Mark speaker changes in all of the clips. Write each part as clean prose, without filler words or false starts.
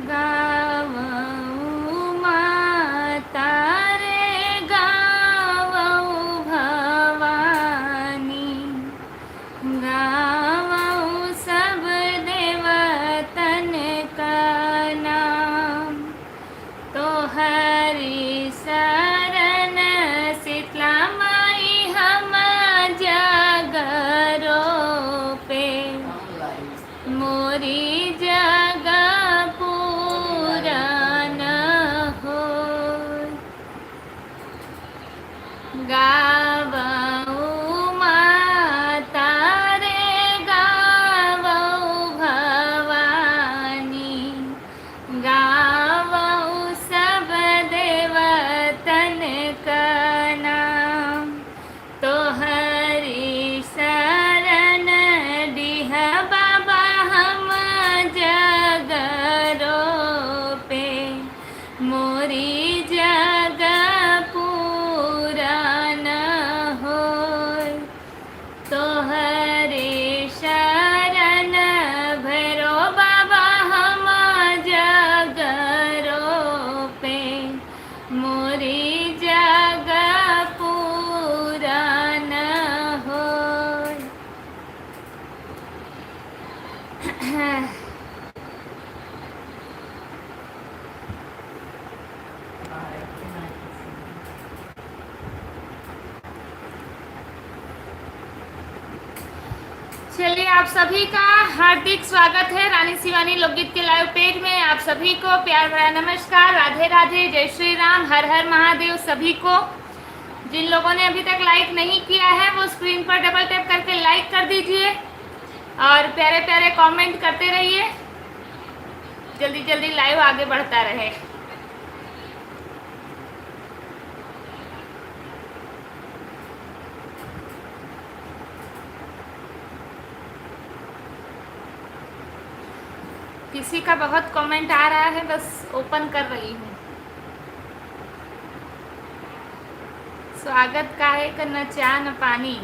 Speaker 1: गावऊ माता रे गावऊ भवानी, गावऊ सब देवतन का नाम। तो हरि शरण शीतला माई हम जगरो पे, मोरी जग पूरा न हो। गावऊ माता रे गावऊ भवानी, गावऊ सब देवतन का नाम। तो हरि शरण डिह बाबा हम जगरो पे, मोरी जग पूरा न होय। तो हरि शरण भैरो बाबा हम जगरो पे, मोरी जग पूरा न होय। चलिए, आप सभी का हार्दिक स्वागत है रानी शिवानी लोकगीत के लाइव पेज में। आप सभी को प्यार भरा नमस्कार, राधे राधे, जय श्री राम, हर हर महादेव। सभी को, जिन लोगों ने अभी तक लाइक नहीं किया है वो स्क्रीन पर डबल टैप करके लाइक कर दीजिए और प्यारे प्यारे कमेंट करते रहिए, जल्दी जल्दी लाइव आगे बढ़ता रहे। किसी का बहुत कमेंट आ रहा है, बस ओपन कर रही हूँ। स्वागत का है करना, चाय न पानी।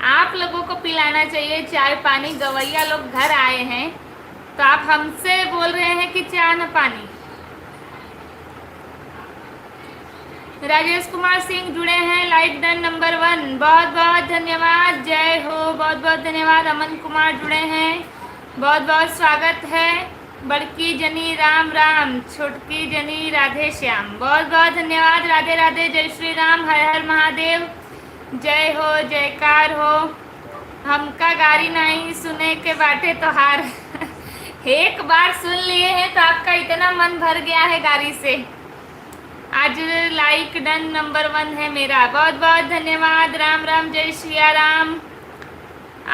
Speaker 1: आप लोगों को पिलाना चाहिए चाय पानी। गवैया लोग घर आए हैं तो आप हमसे बोल रहे हैं कि चाय न पानी। राजेश कुमार सिंह जुड़े हैं, लाइक डन नंबर 1, बहुत बहुत धन्यवाद, जय हो, बहुत बहुत धन्यवाद। अमन कुमार जुड़े हैं, बहुत बहुत स्वागत है। बड़की जनी राम राम, छोटकी जनी राधे श्याम, बहुत बहुत धन्यवाद, राधे राधे, जय श्री राम, हर हर महादेव, जय हो, जयकार हो। हमका गारी नहीं सुने के बाटे तो हार एक बार सुन लिए हैं तो आपका इतना मन भर गया है गारी से। आज लाइक डन नंबर 1 है मेरा, बहुत बहुत धन्यवाद। राम राम, जय श्रिया राम।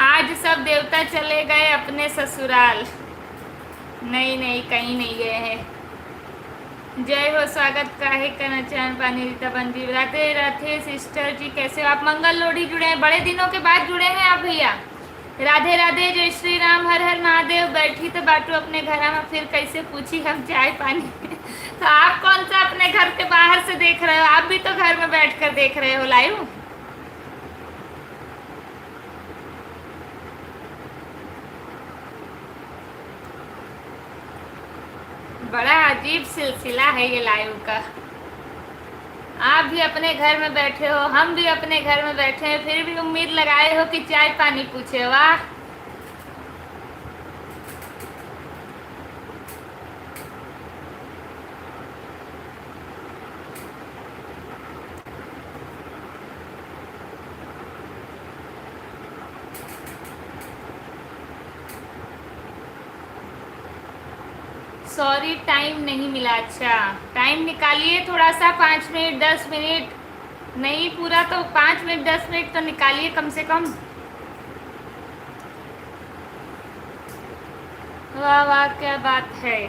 Speaker 1: आज सब देवता चले गए अपने ससुराल। नहीं नहीं, कहीं नहीं गए हैं। जय हो, स्वागत का है करना, चाय पानी, रीता बंदी, राधे राधे सिस्टर जी, कैसे हो आप? मंगल लोढ़ी जुड़े हैं, बड़े दिनों के बाद जुड़े हैं आप भैया। राधे राधे, जय श्री राम, हर हर महादेव। बैठी तो बाटू अपने घर में, फिर कैसे पूछी हम चाय पानी तो आप कौन सा अपने घर के बाहर से देख रहे हो? आप भी तो घर में बैठकर देख रहे हो लाइव। बड़ा अजीब सिलसिला है ये लाइव का। आप भी अपने घर में बैठे हो, हम भी अपने घर में बैठे हैं, फिर भी उम्मीद लगाए हो कि चाय पानी पूछे। वाह, सॉरी टाइम नहीं मिला। अच्छा, टाइम निकालिए थोड़ा सा, 5 मिनट 10 मिनट, नहीं पूरा तो 5 मिनट 10 मिनट तो निकालिए कम से कम। वाह वाह, क्या बात है।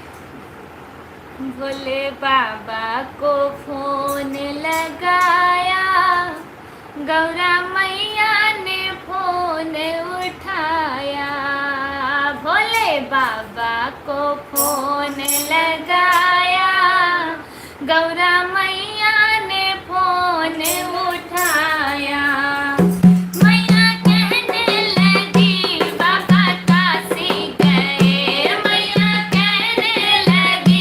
Speaker 1: भोले बाबा को फोन लगाया, गौरा मैया ने फोन उठाया। भोले बाबा को फोन लगाया, गौरा मैया ने फोन उठाया। मैया कहने लगी बाबा काशी गए, मैया कहने लगी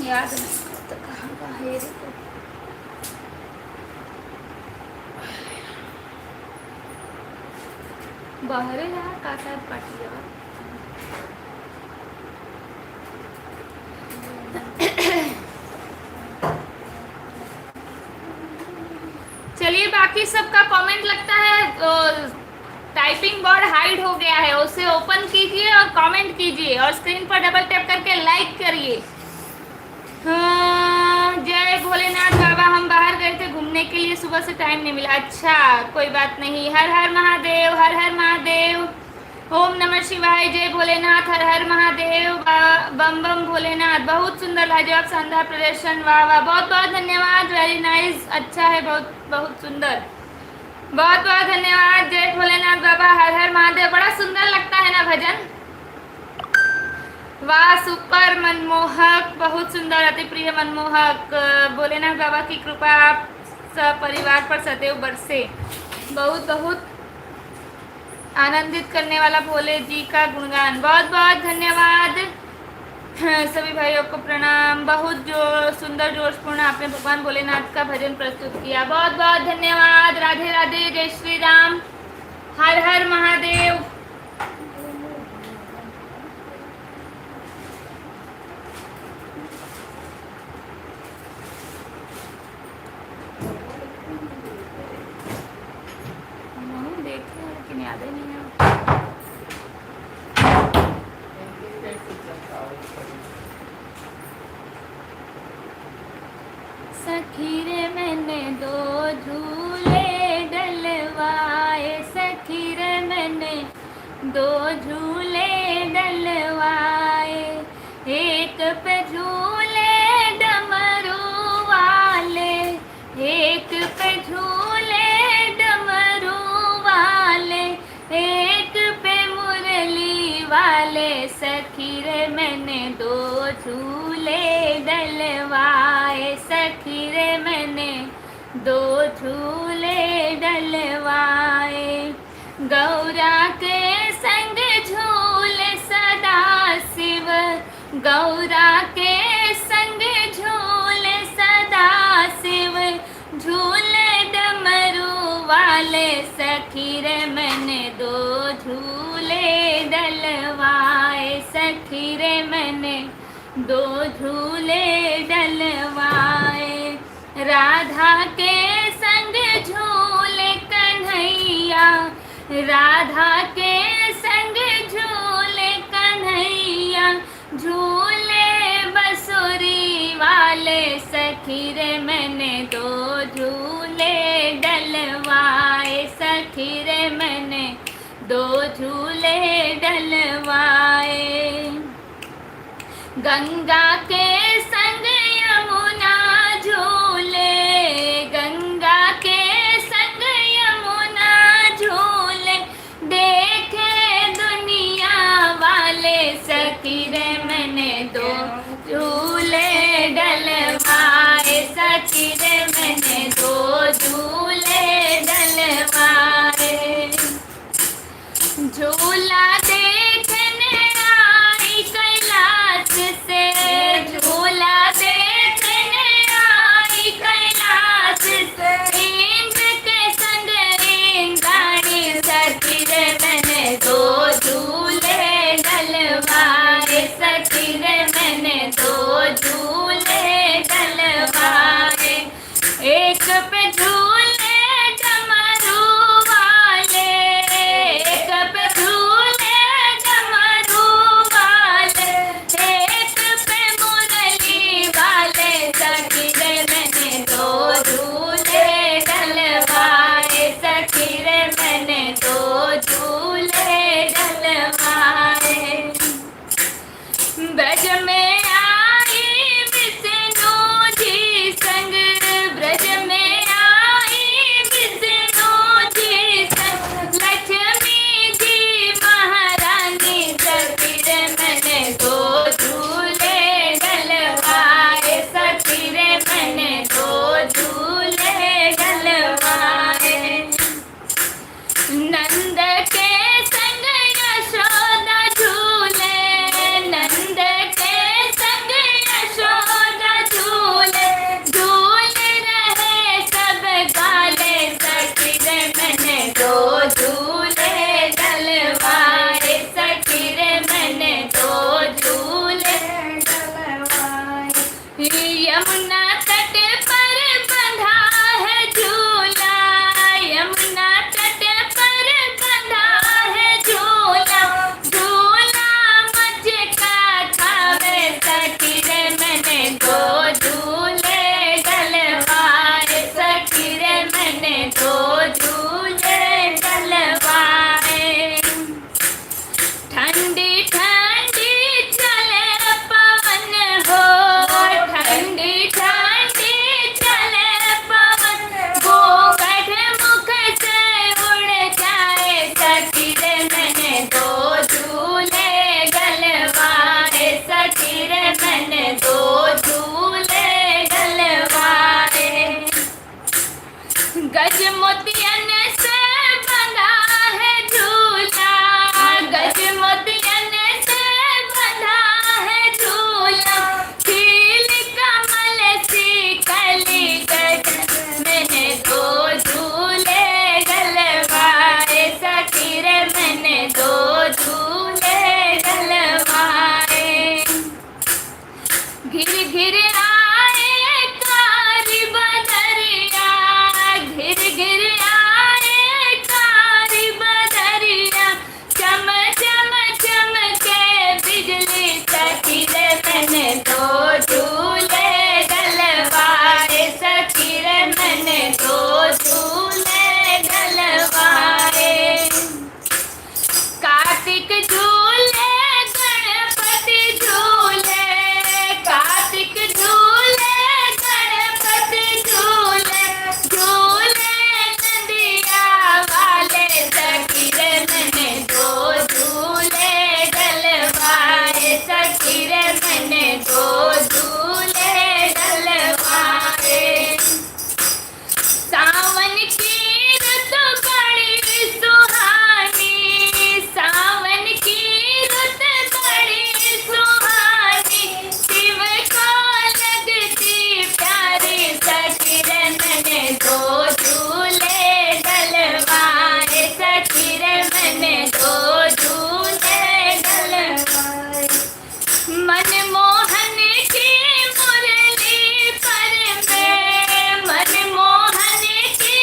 Speaker 1: याद नहीं करता कहाँ का है ये रिपोर्ट। बाहर है यार का साथ पार्टी यार। चलिए बाकी सबका कमेंट लगता है टाइपिंग बोर्ड हाइड हो गया है, उसे ओपन कीजिए और कमेंट कीजिए और स्क्रीन पर डबल टैप करके लाइक करिए। जय भोलेनाथ बाबा, हम बाहर गए थे घूमने के लिए, सुबह से टाइम नहीं मिला। अच्छा कोई बात नहीं। हर हर महादेव, हर हर महादेव, ओम नमः शिवाय, जय भोलेनाथ, हर हर महादेव, बम बम भोलेनाथ। बहुत सुंदर, लाजवाब, शानदार प्रदर्शन, वाह वाह, बहुत बहुत धन्यवाद, वेरी नाइस, अच्छा है, बहुत बहुत सुंदर, बहुत बहुत धन्यवाद। जय भोलेनाथ बाबा, हर हर महादेव। बड़ा सुंदर लगता है ना भजन, वाह सुपर, मनमोहक, बहुत सुंदर, अति प्रिय, मनमोहक। भोलेनाथ बाबा की कृपा आप सब परिवार पर सदैव बरसे। बहुत बहुत आनंदित करने वाला भोले जी का गुणगान। बहुत बहुत धन्यवाद सभी भाइयों को प्रणाम। बहुत जो सुंदर जोशपूर्ण आपने भगवान भोलेनाथ का भजन प्रस्तुत किया, बहुत बहुत धन्यवाद। राधे राधे, जय श्री राम, हर हर महादेव। देखिए लेकिन याद ही नहीं है। सखी रे मैंने दो झूले डलवाए, सखी रे मैंने दो झूले डलवाए, एक पे झूले डमरू वाले, एक पे झूले डमरू वाले, एक पे मुरली वाले, सखी रे मैंने दो झूले डलवाए, सखी रे मैंने दो झूले डलवाए। गौरा के संग झूले सदा शिव, गौरा के संग झूले सदा शिव, झूले डमरू वाले, सखी रे मैंने दो झूले डलवाए, सखी रे मैंने दो झूले डलवाए। राधा के संग झूले कन्हैया, राधा के संग झूले कन्हैया, झूले बसुरी वाले, सखी रे मैंने दो झूले डलवाए, सखी रे मैंने दो झूले डलवाए। गंगा के संग यमुना झूले, गंगा के संग यमुना झूले, देखे दुनिया वाले, सखी रे मैंने दो झूले डलवाए, सखी रे मैंने दो झूले डलवाए। झूला देखने आई कैलाश से, झूला देखने आई कैलाश से, इंद्र के संग इंद्राणी, सखी रे मैंने दो झूले डलवाए, सखी रे मैंने दो झूले डलवाए। एक पे झूले डमरू वाले, एक पे झूले डमरू वाले, एक पे मुरली वाले, सखी रे मैंने दो झूले डलवाए, सखी रे मैंने दो झूले डलवाए। ब्रज में आई विष्णु जी संग, ब्रज में आई विष्णु जी संग, लक्ष्मी जी महारानी, सखी रे मैंने दो झूले डलवाए, सखी रे मैंने दो झूले डलवाए। नंद के संग यशोदा झूले, नंद के दो झूले डलवाए। सावन की रुत बड़ी सुहानी, सावन की रुत बड़ी सुहानी, शिव को लगती प्यारी सखी रे मैंने दो झूले डलवाए, सखी रे मैंने दो झूले डलवाए। मनमोहन की मुरली पर मैं, मनमोहन की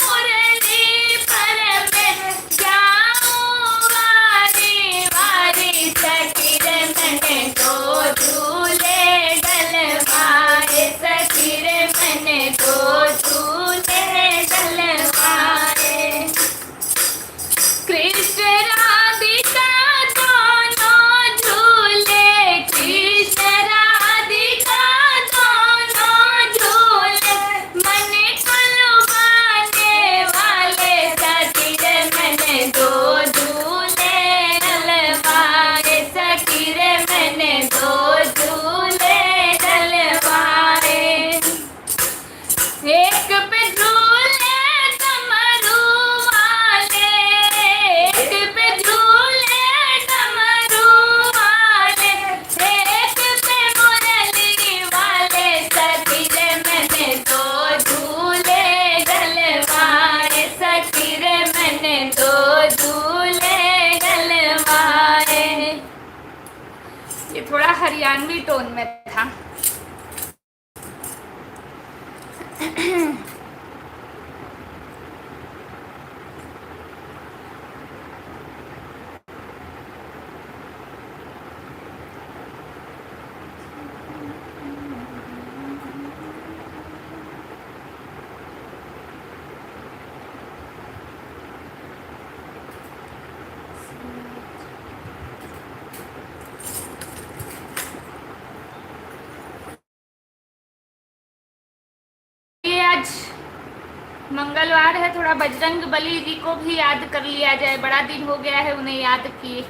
Speaker 1: मुरली पर मैं जाऊं वारी वारी, सखी रे मैंने दो झूले डलवाए, सखी रे मैंने दो झूले डलवाए। कृष्ण राधिका दोनों झूले, कृष्ण राधिका दोनों झूले, मन को लुभाने वाले, सखी रे मैंने दो झूले डलवाए, सखी रे मैंने दो झूले डलवाए। एक पे झूले डमरू वाले, एक पे झूले डमरू वाले, एक पे मुरली वाले, सखी रे मैंने दो झूले डलवाए, सखी रे मैंने दो झूले डलवाए। ये थोड़ा हरियाणवी टोन में था। ये आज मंगलवार है, थोड़ा बजरंग बली जी को भी याद कर लिया जाए, बड़ा दिन हो गया है उन्हें याद किए।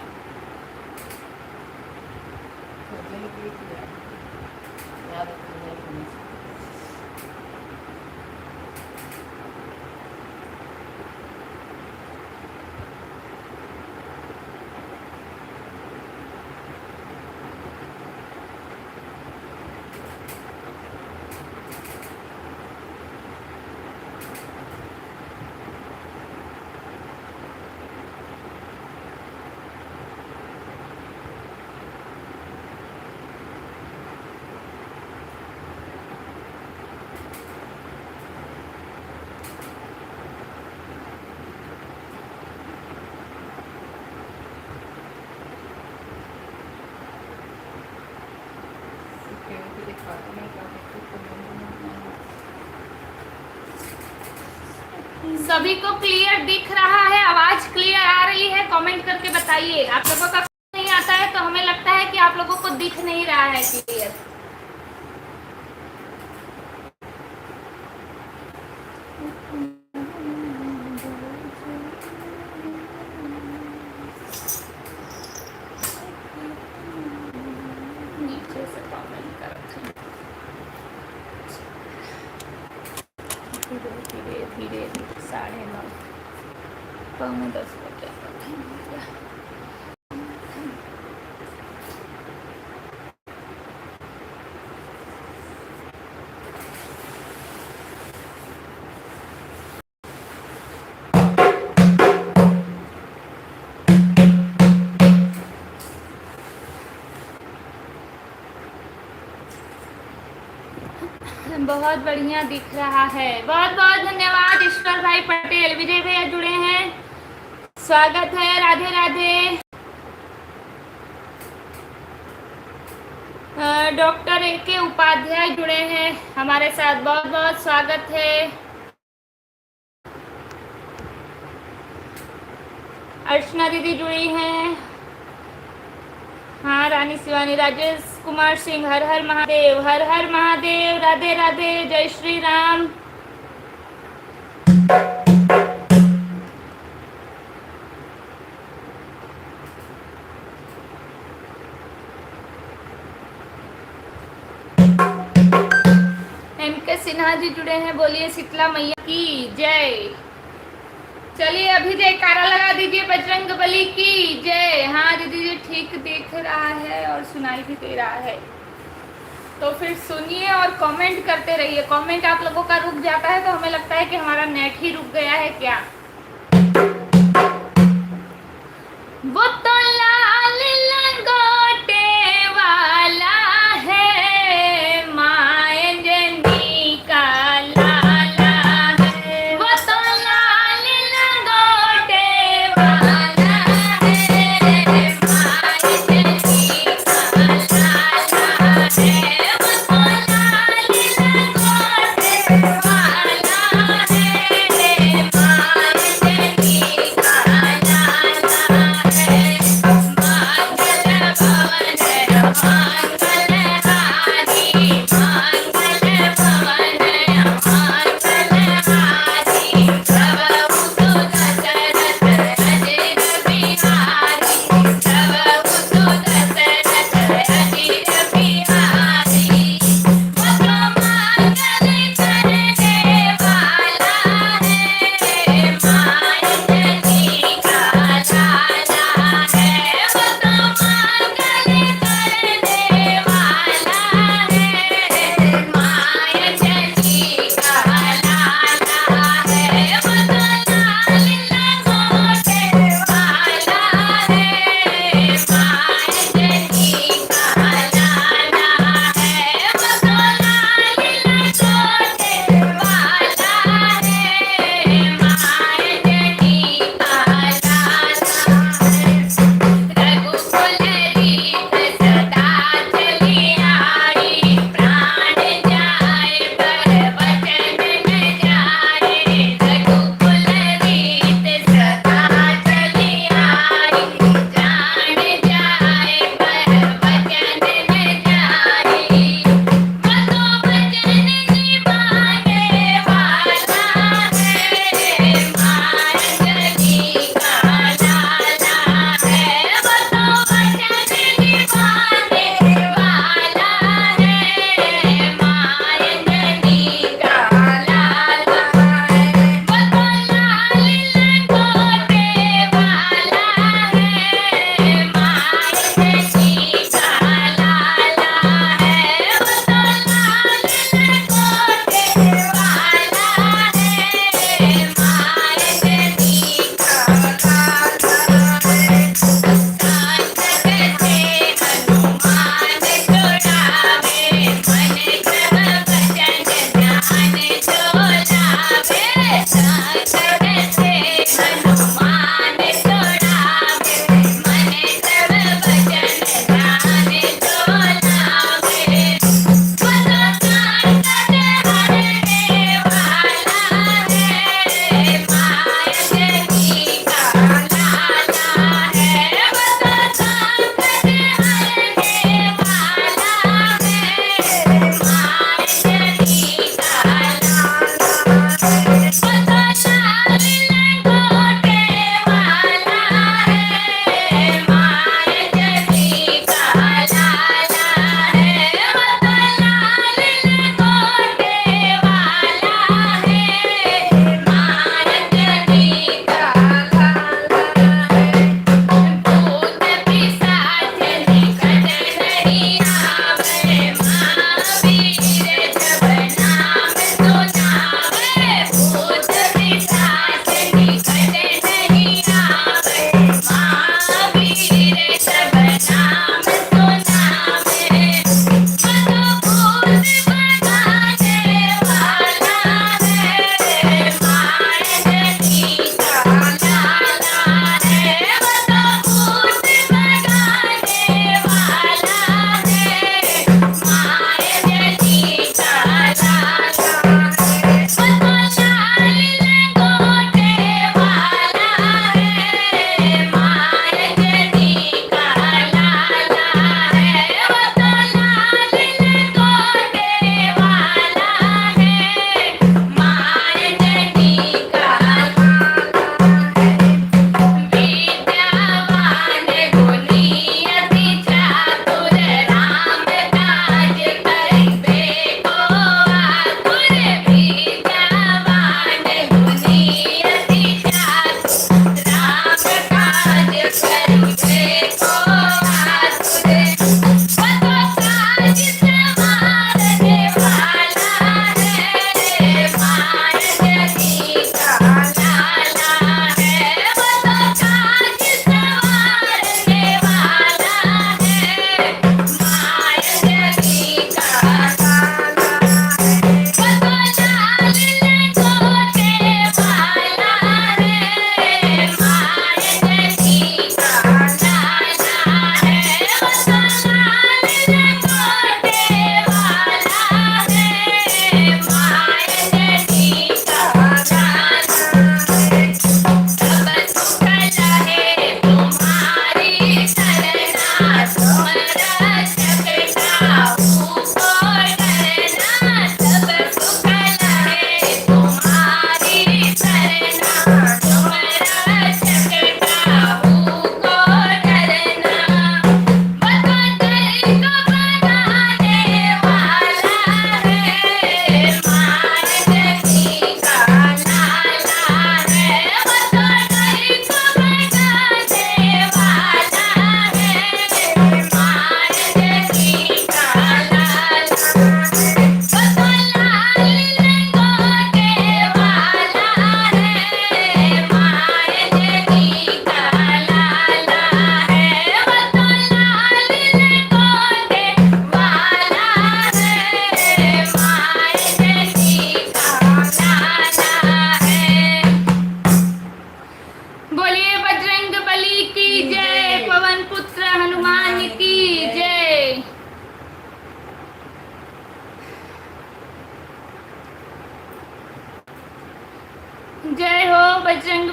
Speaker 1: सभी को क्लियर दिख रहा है? आवाज क्लियर आ रही है? कमेंट करके बताइए। आप लोगों का नहीं आता है तो हमें लगता है कि आप लोगों को दिख नहीं रहा है क्लियर। नीचे से कमेंट करो। धीरे धीरे 9:30 पौने 10 बजे बहुत बढ़िया दिख रहा है। बहुत बहुत धन्यवाद ईश्वर भाई पटेल। विजय भैया जुड़े हैं, स्वागत है। राधे राधे। डॉक्टर AK उपाध्याय जुड़े हैं हमारे साथ, बहुत बहुत स्वागत है। अर्चना दीदी जुड़ी हैं। हाँ, रानी शिवानी, राजेश कुमार सिंह, हर हर महादेव, हर हर महादेव। राधे राधे, जय श्री राम। सिन्हा जी जुड़े हैं, बोलिए शीतला मैया की जय। चलिए अभी जयकारा लगा दीजिए बजरंग बली की जय। हाँ दीदी जी ठीक दिख रहा है और सुनाई भी दे रहा है, तो फिर सुनिए और कमेंट करते रहिए। कमेंट आप लोगों का रुक जाता है तो हमें लगता है कि हमारा नेट ही रुक गया है क्या। वो तो लाल लंगोटे वाला है, मायंजनी का लाला है। वो तो लाल लंगोटे वाला है, मायंजनी का लाला है। वो तो लाल लंगोटे वाला है, मायंजनी का लाला है।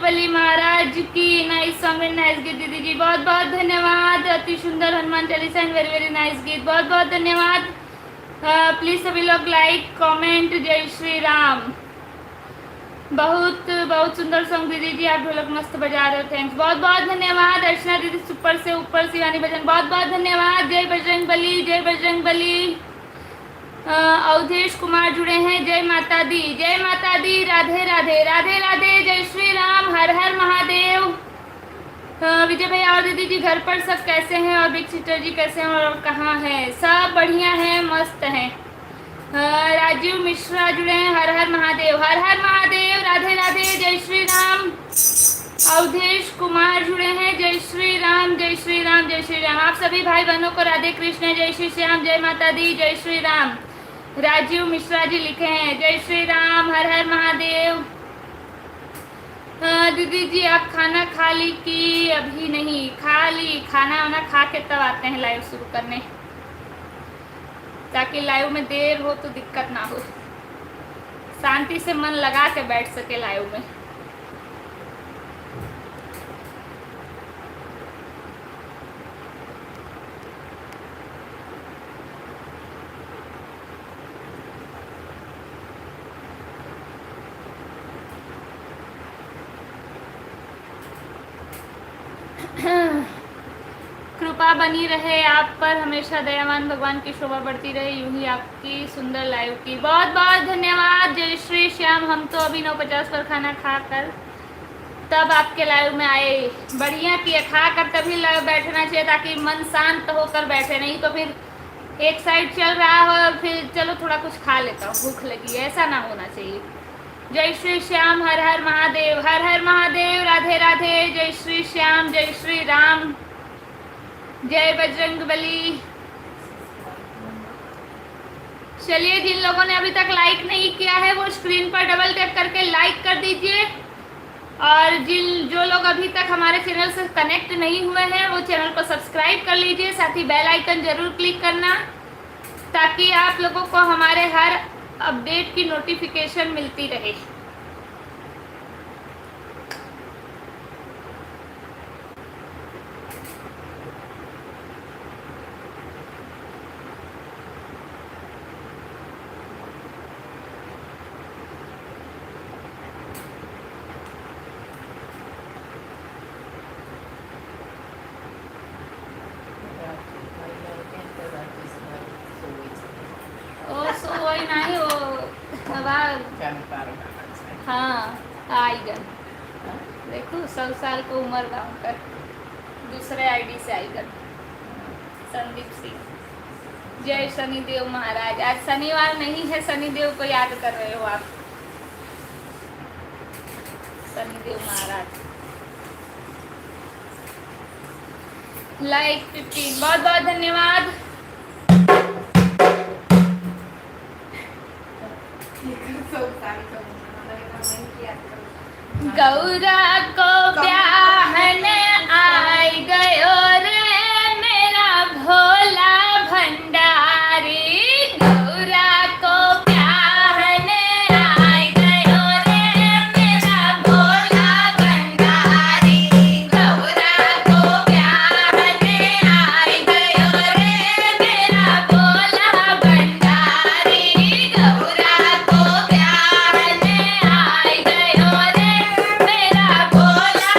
Speaker 1: बली महाराज की। नाइस सॉन्ग एंड नाइस गीत दीदी जी, बहुत बहुत धन्यवाद। अति सुंदर Hanuman Chalisa and very very nice गीत, बहुत बहुत धन्यवाद। प्लीज सभी लोग लाइक कमेंट। जय श्री राम। बहुत बहुत सुंदर सॉन्ग दीदी जी, आप ढोलक मस्त बजा रहे हो, थैंक्स, बहुत बहुत धन्यवाद। अर्चना दीदी सुपर से ऊपर शिवानी भजन, बहुत बहुत धन्यवाद। जय बजरंग बली, जय बजरंग बली। अवधेश कुमार जुड़े हैं, जय माता दी, जय माता दी, राधे राधे, राधे राधे, जय श्री राम, हर हर महादेव। विजय भैया और दीदी जी घर पर सब कैसे हैं, और बिग सिस्टर जी कैसे हैं और कहाँ हैं? सब बढ़िया हैं, मस्त हैं। राजीव मिश्रा जुड़े हैं, हर हर महादेव, हर हर महादेव, राधे राधे, जय श्री राम। अवधेश कुमार जुड़े हैं, जय श्री राम, जय श्री राम, जय श्री राम। आप सभी भाई बहनों को राधे कृष्ण, जय श्री श्याम, जय माता दी, जय श्री राम। राजीव मिश्रा जी लिखे हैं, जय श्री राम, हर हर महादेव। दीदी जी आप खाना खा ली कि अभी नहीं? खा ली, खाना वाना खा के तब आते हैं लाइव शुरू करने, ताकि लाइव में देर हो तो दिक्कत ना हो, शांति से मन लगा के बैठ सके लाइव में। कृपा बनी रहे आप पर हमेशा, दयावान भगवान की शोभा बढ़ती रहे, यूं ही आपकी सुंदर लाइव की। बहुत बहुत धन्यवाद। जय श्री श्याम। हम तो अभी 9:50 पर खाना खाकर तब आपके लाइव में आए। बढ़िया किए, खाकर तभी लाइव बैठना चाहिए ताकि मन शांत होकर बैठे, नहीं तो फिर एक साइड चल रहा हो और फिर चलो थोड़ा कुछ खा लेता हूँ, भूख लगी, ऐसा ना होना चाहिए। जय श्री श्याम, हर हर महादेव, हर हर महादेव, राधे राधे, जय श्री श्याम, जय श्री राम, जय बजरंग बली। चलिए, जिन लोगों ने अभी तक लाइक नहीं किया है वो स्क्रीन पर डबल टैप करके लाइक कर दीजिए, और जो लोग अभी तक हमारे चैनल से कनेक्ट नहीं हुए हैं वो चैनल को सब्सक्राइब कर लीजिए, साथ ही बेल आइकन जरूर क्लिक करना ताकि आप लोगों को हमारे हर अपडेट की नोटिफिकेशन मिलती रहे। नहीं वो हाँ आएगा, देखो 100 साल को उम्र का उनकर, दूसरे आईडी से आएगा। संदीप सिंह। जय शनिदेव महाराज। आज शनिवार नहीं है, शनिदेव को याद कर रहे हो आप, शनिदेव महाराज। लाइक 15, बहुत बहुत धन्यवाद। गौरा को ब्याहने आई गयो रे मेरा भोला भंडारी, गौरा को ब्याहने आई गयो रे मेरा भोला भंडारी, गौरा को ब्याहने आई गयो रे मेरा भोला भंडारी, गौरा को ब्याहने आई गयो रे मेरा भोला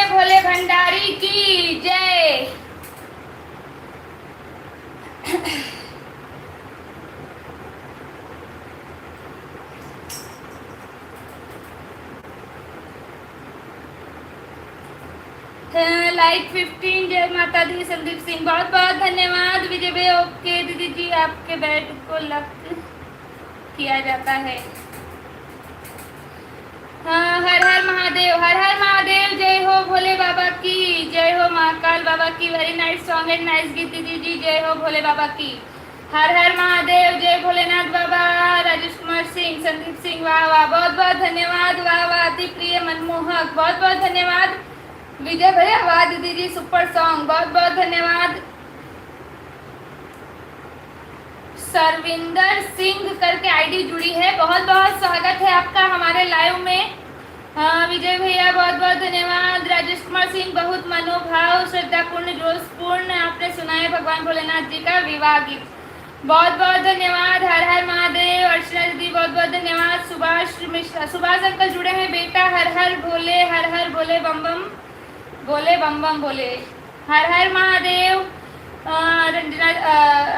Speaker 1: भोले भंडारी की जय। लाइक 15 जय माता दी संदीप सिंह, बहुत बहुत धन्यवाद। विजय भाई ओके दीदी जी, आपके बेड को लक किया जाता है। हाँ, हर हर महादेव, हर हर महादेव। जय हो भोले बाबा की, जय हो महाकाल बाबा की। Very nice song and nice गीत दीदी जी, जय हो भोले बाबा की। हर हर महादेव, जय भोलेनाथ बाबा। राजेश कुमार सिंह, संदीप सिंह, वाह वाह, बहुत बहुत धन्यवाद। वाह वाह, अति प्रिय मनमोहक, बहुत बहुत धन्यवाद। विजय भैया आवाज दीजिए, सुपर सॉन्ग, बहुत बहुत धन्यवाद। सरविंदर सिंह करके आईडी जुड़ी है, बहुत बहुत स्वागत है आपका हमारे लाइव में। विजय भैया बहुत बहुत धन्यवाद। राजेश कुमार सिंह, बहुत मनोभाव श्रद्धापूर्ण जोशपूर्ण आपने सुनाया भगवान भोलेनाथ जी का विवाह गीत, बहुत बहुत धन्यवाद। हर हर महादेव। अर्चना दीदी बहुत बहुत धन्यवाद। सुभाष मिश्रा, सुभाष अंकल जुड़े हैं बेटा। हर हर भोले, हर हर भोले, बम बम बोले, बम बम बोले, हर हर महादेव। रंजना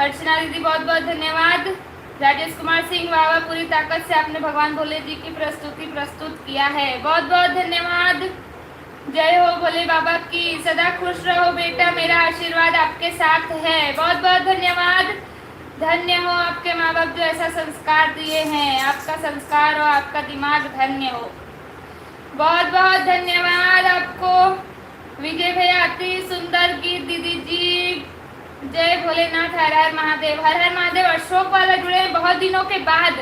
Speaker 1: अर्चना दीदी बहुत बहुत धन्यवाद। राजेश कुमार सिंह, वाह पूरी ताकत से आपने भगवान भोले जी की प्रस्तुति प्रस्तुत किया है, बहुत बहुत धन्यवाद। जय हो भोले बाबा की, सदा खुश रहो बेटा, मेरा आशीर्वाद आपके साथ है, बहुत बहुत धन्यवाद। धन्य हो आपके माँ बाप जो ऐसा संस्कार दिए हैं, आपका संस्कार और आपका दिमाग धन्य हो, बहुत बहुत धन्यवाद आपको। विजय भैया अति सुंदर गीत दीदी जी, जय भोलेनाथ, हर हर महादेव, हर हर महादेव। अशोक वाला जुड़े हैं बहुत दिनों के बाद।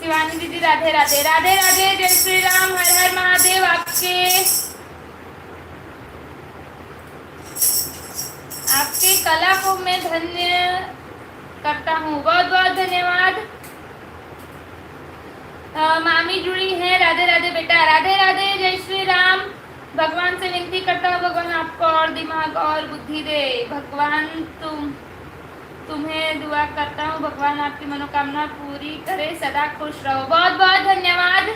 Speaker 1: शिवानी दीदी राधे राधे, राधे राधे, जय श्री राम, हर हर महादेव। आपके कला को मैं धन्य करता हूँ, बहुत बहुत धन्यवाद। मामी जुड़ी है, राधे राधे बेटा, राधे राधे, जय श्री राम। भगवान से विनती करता हूँ भगवान आपको और दिमाग और बुद्धि दे। भगवान तुम्हें दुआ करता हूँ भगवान आपकी मनोकामना पूरी करे, सदा खुश रहो, बहुत बहुत धन्यवाद।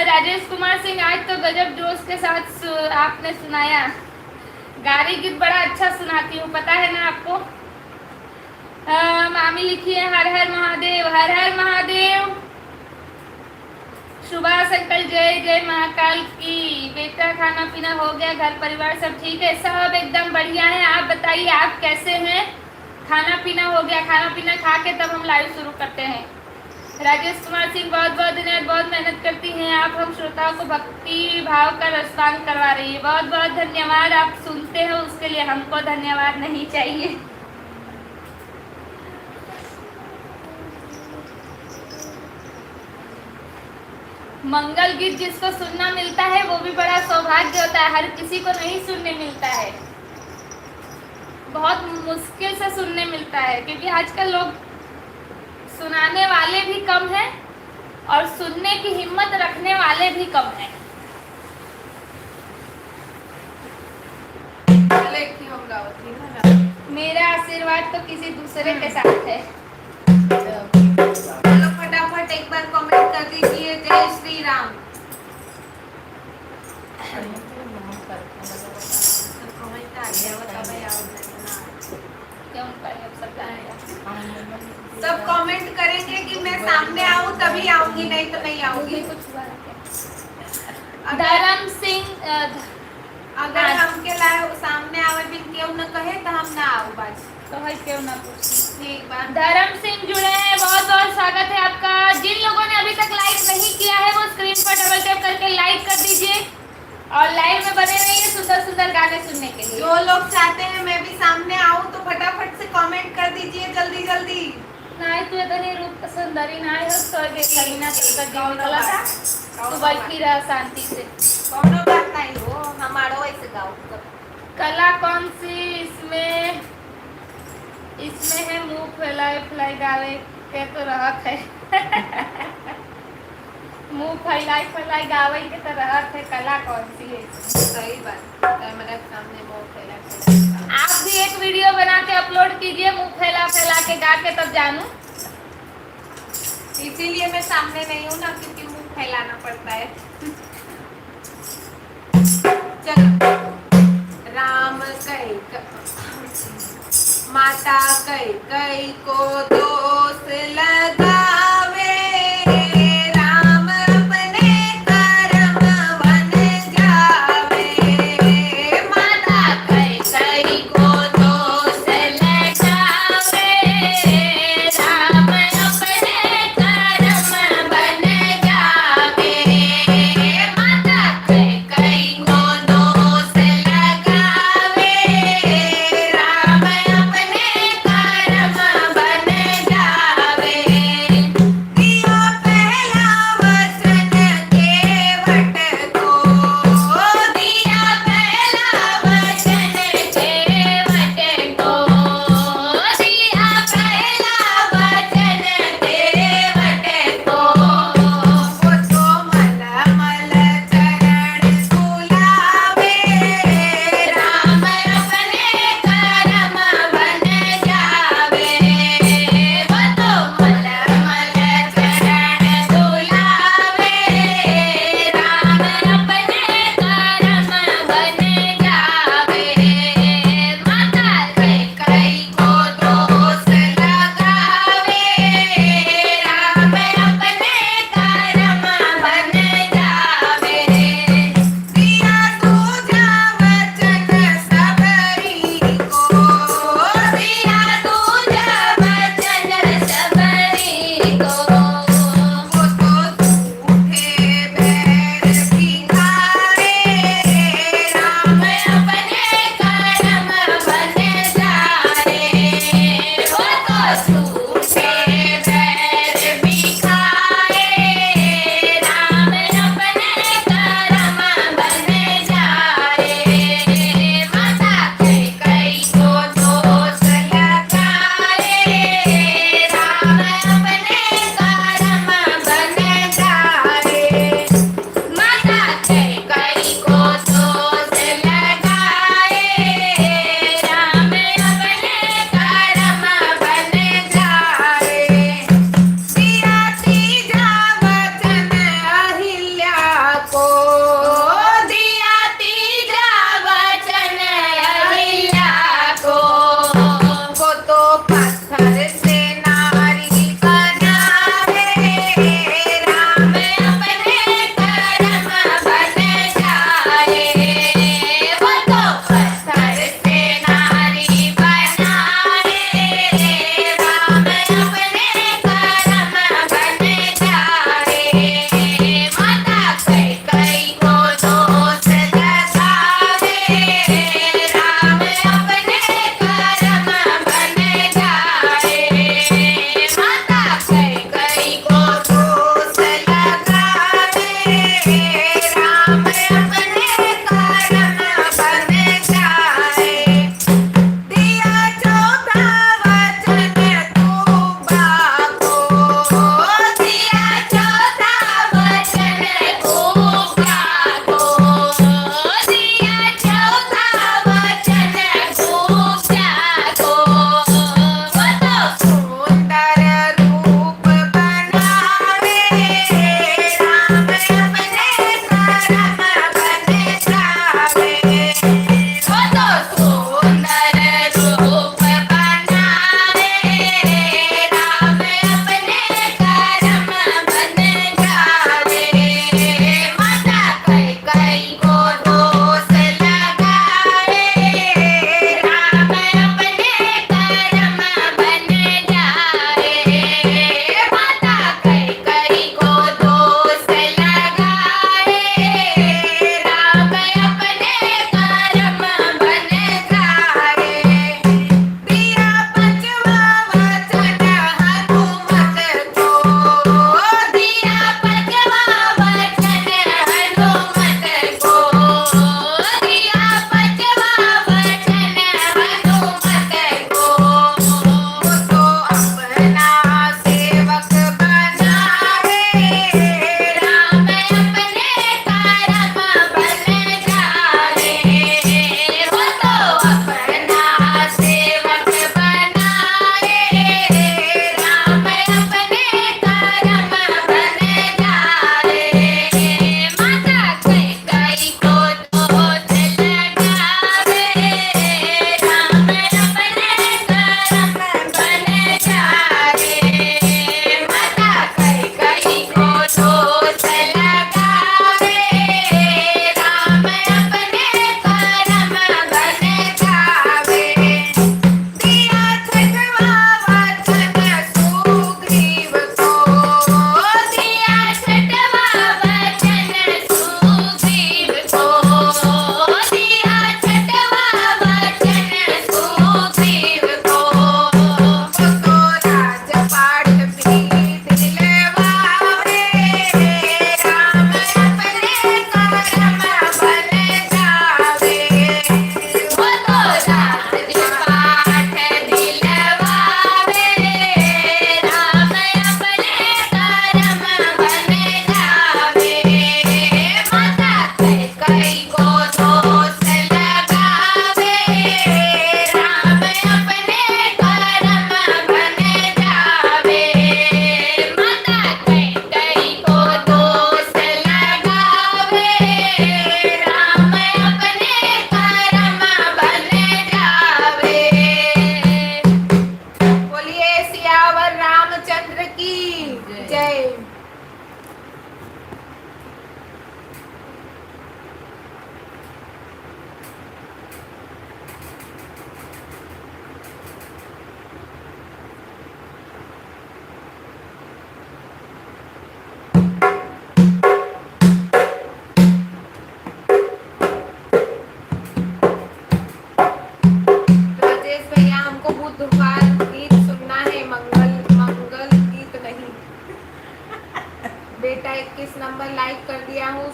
Speaker 1: राजेश कुमार सिंह, आज तो गजब जोश के साथ आपने सुनाया। गारी गीत बड़ा अच्छा सुनाती हूँ, पता है ना आपको। मामी लिखी है, हर हर महादेव, हर हर महादेव। सुभाष अंकल, जय जय महाकाल की। बेटा खाना पीना हो गया, घर परिवार सब ठीक है? सब एकदम बढ़िया है। आप बताइए आप कैसे हैं? खाना पीना हो गया? खाना पीना खा के तब हम लाइव शुरू करते हैं। राजेश कुमार सिंह, बहुत बहुत धन्यवाद, बहुत मेहनत करती हैं आप, हम श्रोताओं को भक्ति भाव का रसपान करवा रही है, बहुत बहुत धन्यवाद। आप सुनते हो उसके लिए हमको धन्यवाद नहीं चाहिए। मंगल गीत जिसको सुनना मिलता है वो भी बड़ा सौभाग्य होता है, हर किसी को नहीं सुनने मिलता है, बहुत मुश्किल से सुनने मिलता है, क्योंकि आजकल लोग सुनाने वाले भी कम हैं और सुनने की हिम्मत रखने वाले भी कम हैं। मेरा आशीर्वाद तो किसी दूसरे के साथ है। चलो फटाफट एक बार कमेंट कर दीजिए, जय श्री राम। सब कमेंट करेंगे कि मैं सामने आऊँ तभी आऊंगी, नहीं तो नहीं आऊंगी। धर्म सिंह, अगर हमके लाए सामने आवे बिन केहू न कहे तो हम ना आऊ, बस कहे क्यों ना पूछी। ठीक बात। धर्म सिंह जुड़े हैं, बहुत बहुत स्वागत है आपका। जिन लोगों ने अभी तक लाइक नहीं किया है वो स्क्रीन पर डबल टैप करके लाइक कर दीजिए और लाइव में बने रहिए सुंदर सुंदर गाने सुनने के लिए। जो लोग चाहते हैं मैं भी सामने आऊँ तो फटाफट से कमेंट कर दीजिए जल्दी जल्दी। नहीं तू इतनी रूप सुंदरी ना है, तो देखी ना निकला था, तू बैठी रह शांति से, कोनो बात नहीं हो, हमारा वैसे गाओ। कला कौन सी इसमें है मुंह फैलाए फैलाए गावे के तो रहत है। मुंह फैलाए फैलाए गावे के तो रहत है, कला कौन सी है? सही बात, कैमरा के सामने मुंह फैला। आप भी एक वीडियो बना के अपलोड कीजिए मुंह फैला फैला के गा के, तब जानू। इसीलिए मैं सामने नहीं हूँ ना, क्योंकि मुंह फैलाना पड़ता है।
Speaker 2: माता कई कई को दोष लगावे, राम अपने कर्म वन जावे। माता कई कई को दोष लगावे, राम अपने कर्म वन जावे। माता कई कई को दोष लगावे, राम अपने कर्म बन जावे।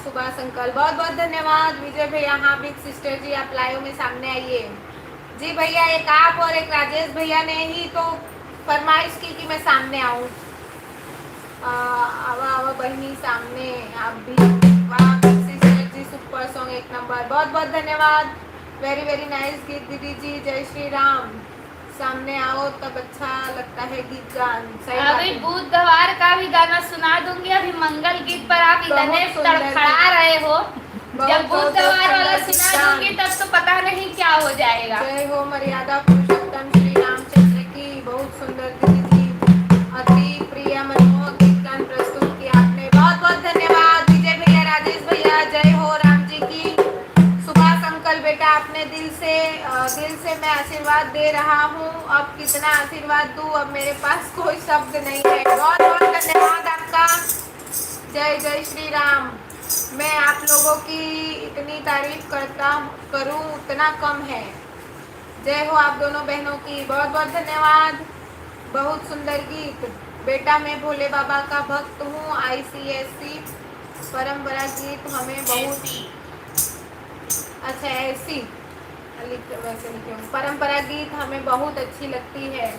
Speaker 2: सुभाष अंकल, बहुत बहुत धन्यवाद। विजय भैया, हाँ बिग सिस्टर जी आप लाइव में सामने आइए। जी भैया, एक आप और एक राजेश भैया ने ही तो फरमाइश की कि मैं सामने आऊँ। आवा आवा बहनी सामने आप भी। वाह बिग सिस्टर जी, सुपर सॉन्ग, एक नंबर, बहुत बहुत धन्यवाद। वेरी वेरी नाइस गीत दीदी जी, जय श्री राम। सामने आओ तब अच्छा लगता है गीत गान। सही बात
Speaker 1: अभी
Speaker 2: है।
Speaker 1: बुधवार का भी गाना सुना दूंगी। अभी मंगल गीत पर आप इतने
Speaker 2: बहुत सुंदर
Speaker 1: तड़फड़ा रहे हो, जब
Speaker 2: बहुत
Speaker 1: बुधवार वाला
Speaker 2: सुंदर
Speaker 1: सुना
Speaker 2: गीत
Speaker 1: दूंगी तब तो पता नहीं क्या हो जाएगा।
Speaker 2: जय हो मर्यादा पुरुषोत्तम श्री रामचंद्र की। बहुत सुंदर दीदी जी, अति प्रिय मनमोहक गीत गान प्रस्तुत किया आपने, बहुत बहुत धन्यवाद। विजय भैया, राजेश भैया, जय हो राम जी की। सुभाष अंकल बेटा, आपने दिल से मैं आशीर्वाद दे रहा हूँ। अब कितना आशीर्वाद दूँ, अब मेरे पास कोई शब्द नहीं है। बहुत बहुत धन्यवाद आपका। जय जय श्री राम। मैं आप लोगों की इतनी तारीफ करूं उतना कम है। जय हो आप दोनों बहनों की, बहुत बहुत धन्यवाद। बहुत सुंदर गीत। बेटा मैं भोले बाबा का भक्त हूँ। ICSC परंपरा गीत हमें बहुत अच्छा, ऐसी वैसे लिखे हूँ, परंपरा गीत हमें बहुत अच्छी लगती है।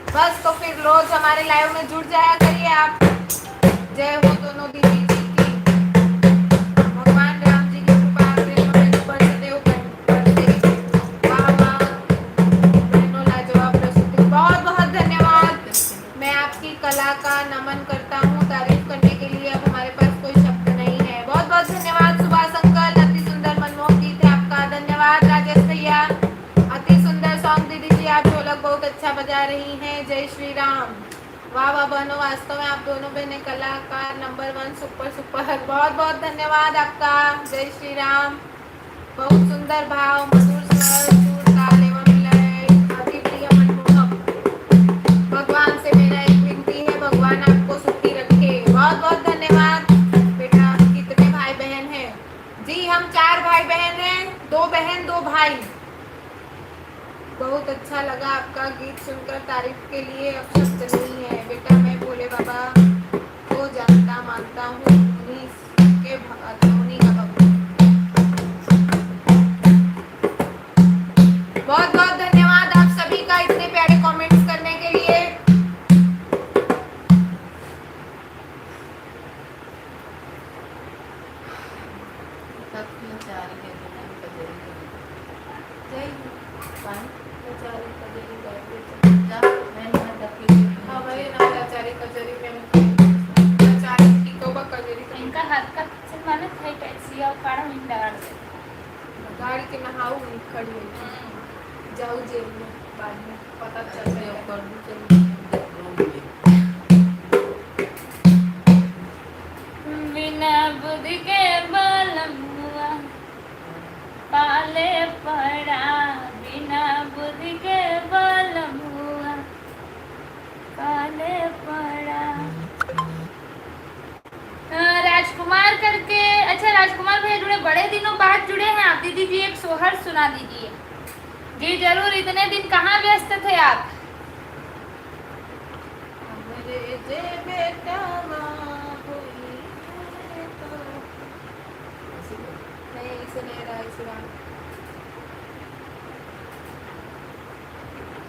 Speaker 2: बस तो फिर रोज हमारे लाइव में जुड़ जाया करिए आप। जय हो दोनों दीदी जी की। भगवान राम जी की कृपा से हमें ऊपर सदैव बढ़ते रहे। वाह वाह बहनों, लाजवाब प्रस्तुति, बहुत बहुत धन्यवाद। मैं आपकी कला का नमन करता हूँ। तारीफ करने के लिए अब हमारे पास कोई शब्द नहीं है। बहुत बहुत धन्यवाद सुभाष अंकल, अति सुंदर मनमोहक गीत है आपका। धन्यवाद राजेश भैया, अति सुंदर सॉन्ग दीदी जी, आप ढोलक बहुत अच्छा बजा रही हैं। जय श्री राम। वाह वाह बहनों, वास्तव में आप दोनों बहनें कलाकार नंबर 1, सुपर सुपर। बहुत बहुत धन्यवाद आपका। जय श्री राम। बहुत सुंदर भाव, मधुर स्वर, सुर ताल एवं लय, अति प्रिय मनमोहक। भगवान से मेरा एक विनती है, भगवान आपको सुखी रखे। बहुत बहुत धन्यवाद बेटा। कितने भाई बहन हैं? जी हम 4 भाई बहन हैं, 2 बहन 2 भाई। बहुत अच्छा लगा आपका गीत सुनकर, तारीफ के लिए अब शब्द नहीं है। बेटा मैं भोले बाबा को जानता मानता हूँ, उन्हीं का भक्त। बहुत बहुत धन्यवाद आप सभी का इतने प्यारे कमेंट्स करने के लिए।
Speaker 1: इनका हाथ का माने थे टैक्सी और काड़ा में डाल दे।
Speaker 2: गाड़ी के नहाऊ खड़ी जाऊ जेल में, बाद में पता चल जाएगा।
Speaker 1: बिना बुद्धि के बलमुआ पाले पड़ा, बिना बुद्धि के बलमुआ पाले पड़ा। राजकुमार करके, अच्छा राजकुमार भैया जुड़े, बड़े दिनों बाद जुड़े हैं आप। दीदी जी एक सोहर सुना दीजिए। जी जरूर, इतने दिन कहाँ व्यस्त थे आप?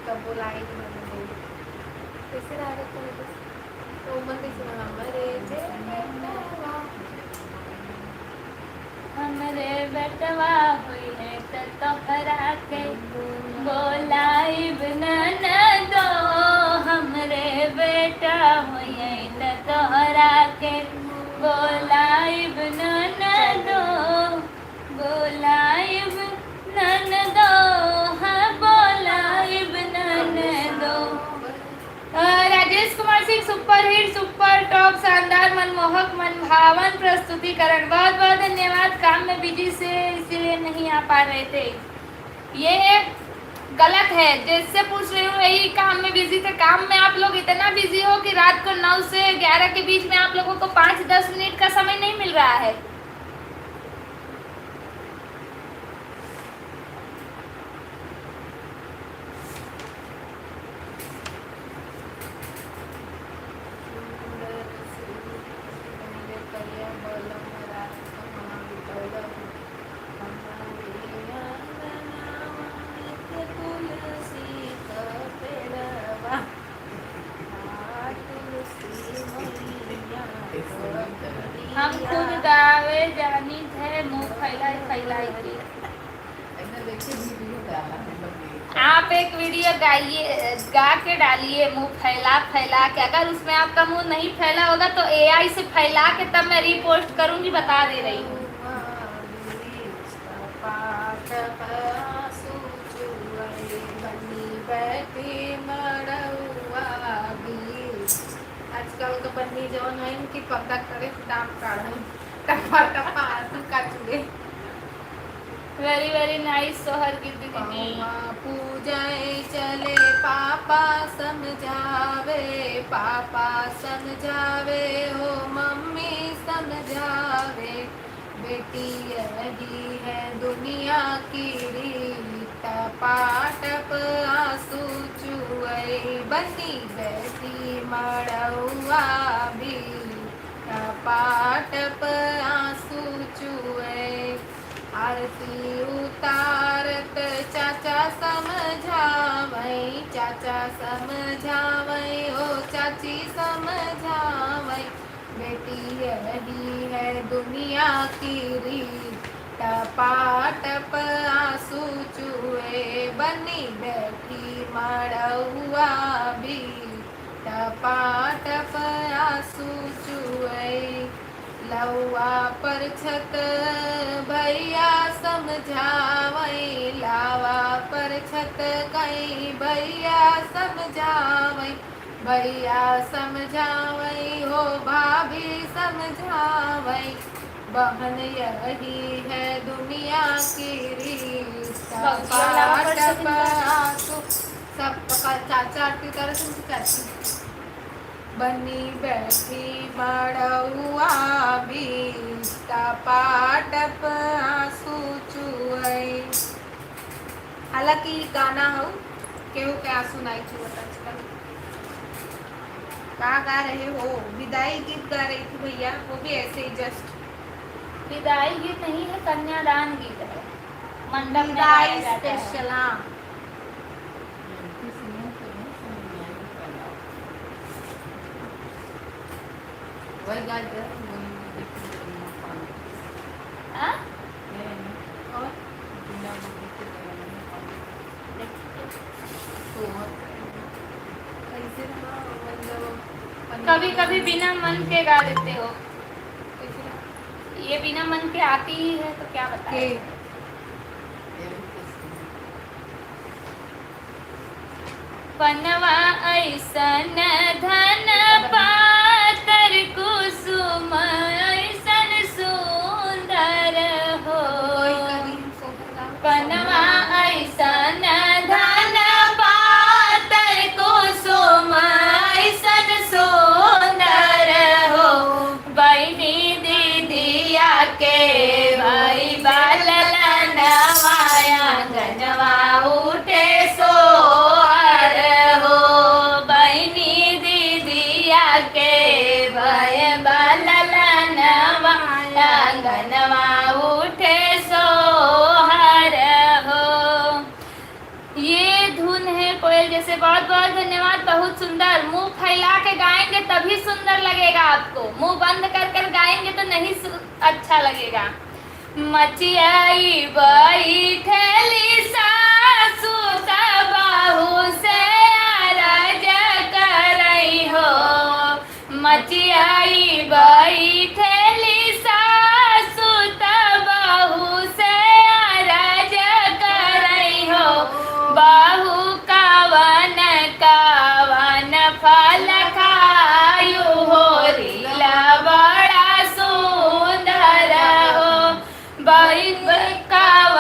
Speaker 2: तब वो लाइन में कैसे रहा तो मंदिर से
Speaker 1: हमरे बेटवा हुई है त तोहरा के बोलाइब न दो, हमरे बेटा हुई है त तोहरा के बोलाइब न दो, बोलाइब न दो, हाँ बोलाइब न दो। Rajesh Kumar Singh super hit, super top, शानदार, मनमोहक, मनभावन प्रस्तुतिकरण, बहुत बहुत धन्यवाद। काम में बिजी से इसीलिए नहीं आ पा रहे थे। ये गलत है, जिससे पूछ रही हूँ यही काम में बिजी थे। काम में आप लोग इतना बिजी हो कि रात को 9 से 11 के बीच में आप लोगों को 5-10 मिनट का समय नहीं मिल रहा है। आप एक वीडियो गाइए, गा के डालिए मुंह फैला फैला के। अगर उसमें आपका मुंह नहीं फैला होगा तो एआई से फैला के तब मैं रीपोस्ट करूंगी, बता दे रही हूँ।
Speaker 2: आजकल तो बन्नी जवन है कि पता करे दाम काढ़न टपा टपा आंसू काचुए।
Speaker 1: वेरी वेरी नाइस सोहर की दीदी।
Speaker 2: पूजाए चले पापा समझावे, पापा समझावे हो मम्मी समझावे, बेटी यही है दुनिया की रीत, टपाटप आंसू चुए, बनी बैठी मड़ौआ भी टपाटप आंसू चुए। आरती उतारत चाचा समझावई, चाचा समझावई ओ चाची समझावई, बेटी यही है दुनिया की रीत, टपाटप आंसू चुए, बनी बैठी मड़ौआ भी टपाटप आंसू चुए। लौआ पर छत भैया समझावई, लावा पर छत कई भैया समझावई, भैया समझावई हो भाभी समझावई, बहन यही है दुनिया की रीत, टपाटप आंसू। सब चाचा की तरह से चाची बनी बैठी मड़ौआ भी टपाटप आंसू चुए। हालांकि गाना हो केहू के आंसू नहीं चुअत आजकल। का गा रहे हो? विदाई गीत गा रही थी भैया, वो भी ऐसे ही जस्ट।
Speaker 1: विदाई गीत नहीं है, कन्यादान गीत है, मंडप में
Speaker 2: विदाई
Speaker 1: गाया जाता है।
Speaker 2: स्पेशल।
Speaker 1: हाँ?
Speaker 2: और
Speaker 1: कभी कभी बिना मन के गा देते हो, ये बिना मन के आती ही है तो क्या बताए। पनवा ऐसन धन पातर कुसुम ऐसन सुंदर हो, पनवा ऐसन धन पातर कुसुम ऐसन सुंदर हो, बहनी दीदिया के भाई बालन माया गंजवा उठे सोहर हो, बहनी दीदिया के भाई बालन माया गंजवा उठे सोहर हो। ये धुन है कोयल जैसे। बहुत बहुत धन्यवाद, बहुत सुंदर। मुंह फैला के गाएंगे तभी सुंदर लगेगा आपको, मुंह बंद कर कर गाएंगे तो नहीं अच्छा लगेगा। मचियाई बैठली सासु बाहू से अरज करई हो, मचियाई बैठली सासु बाहू से अरज करई हो, बाहू कावन कावन फल खायु हो, रीला बड़ा सुंदर हो, बहिन कावन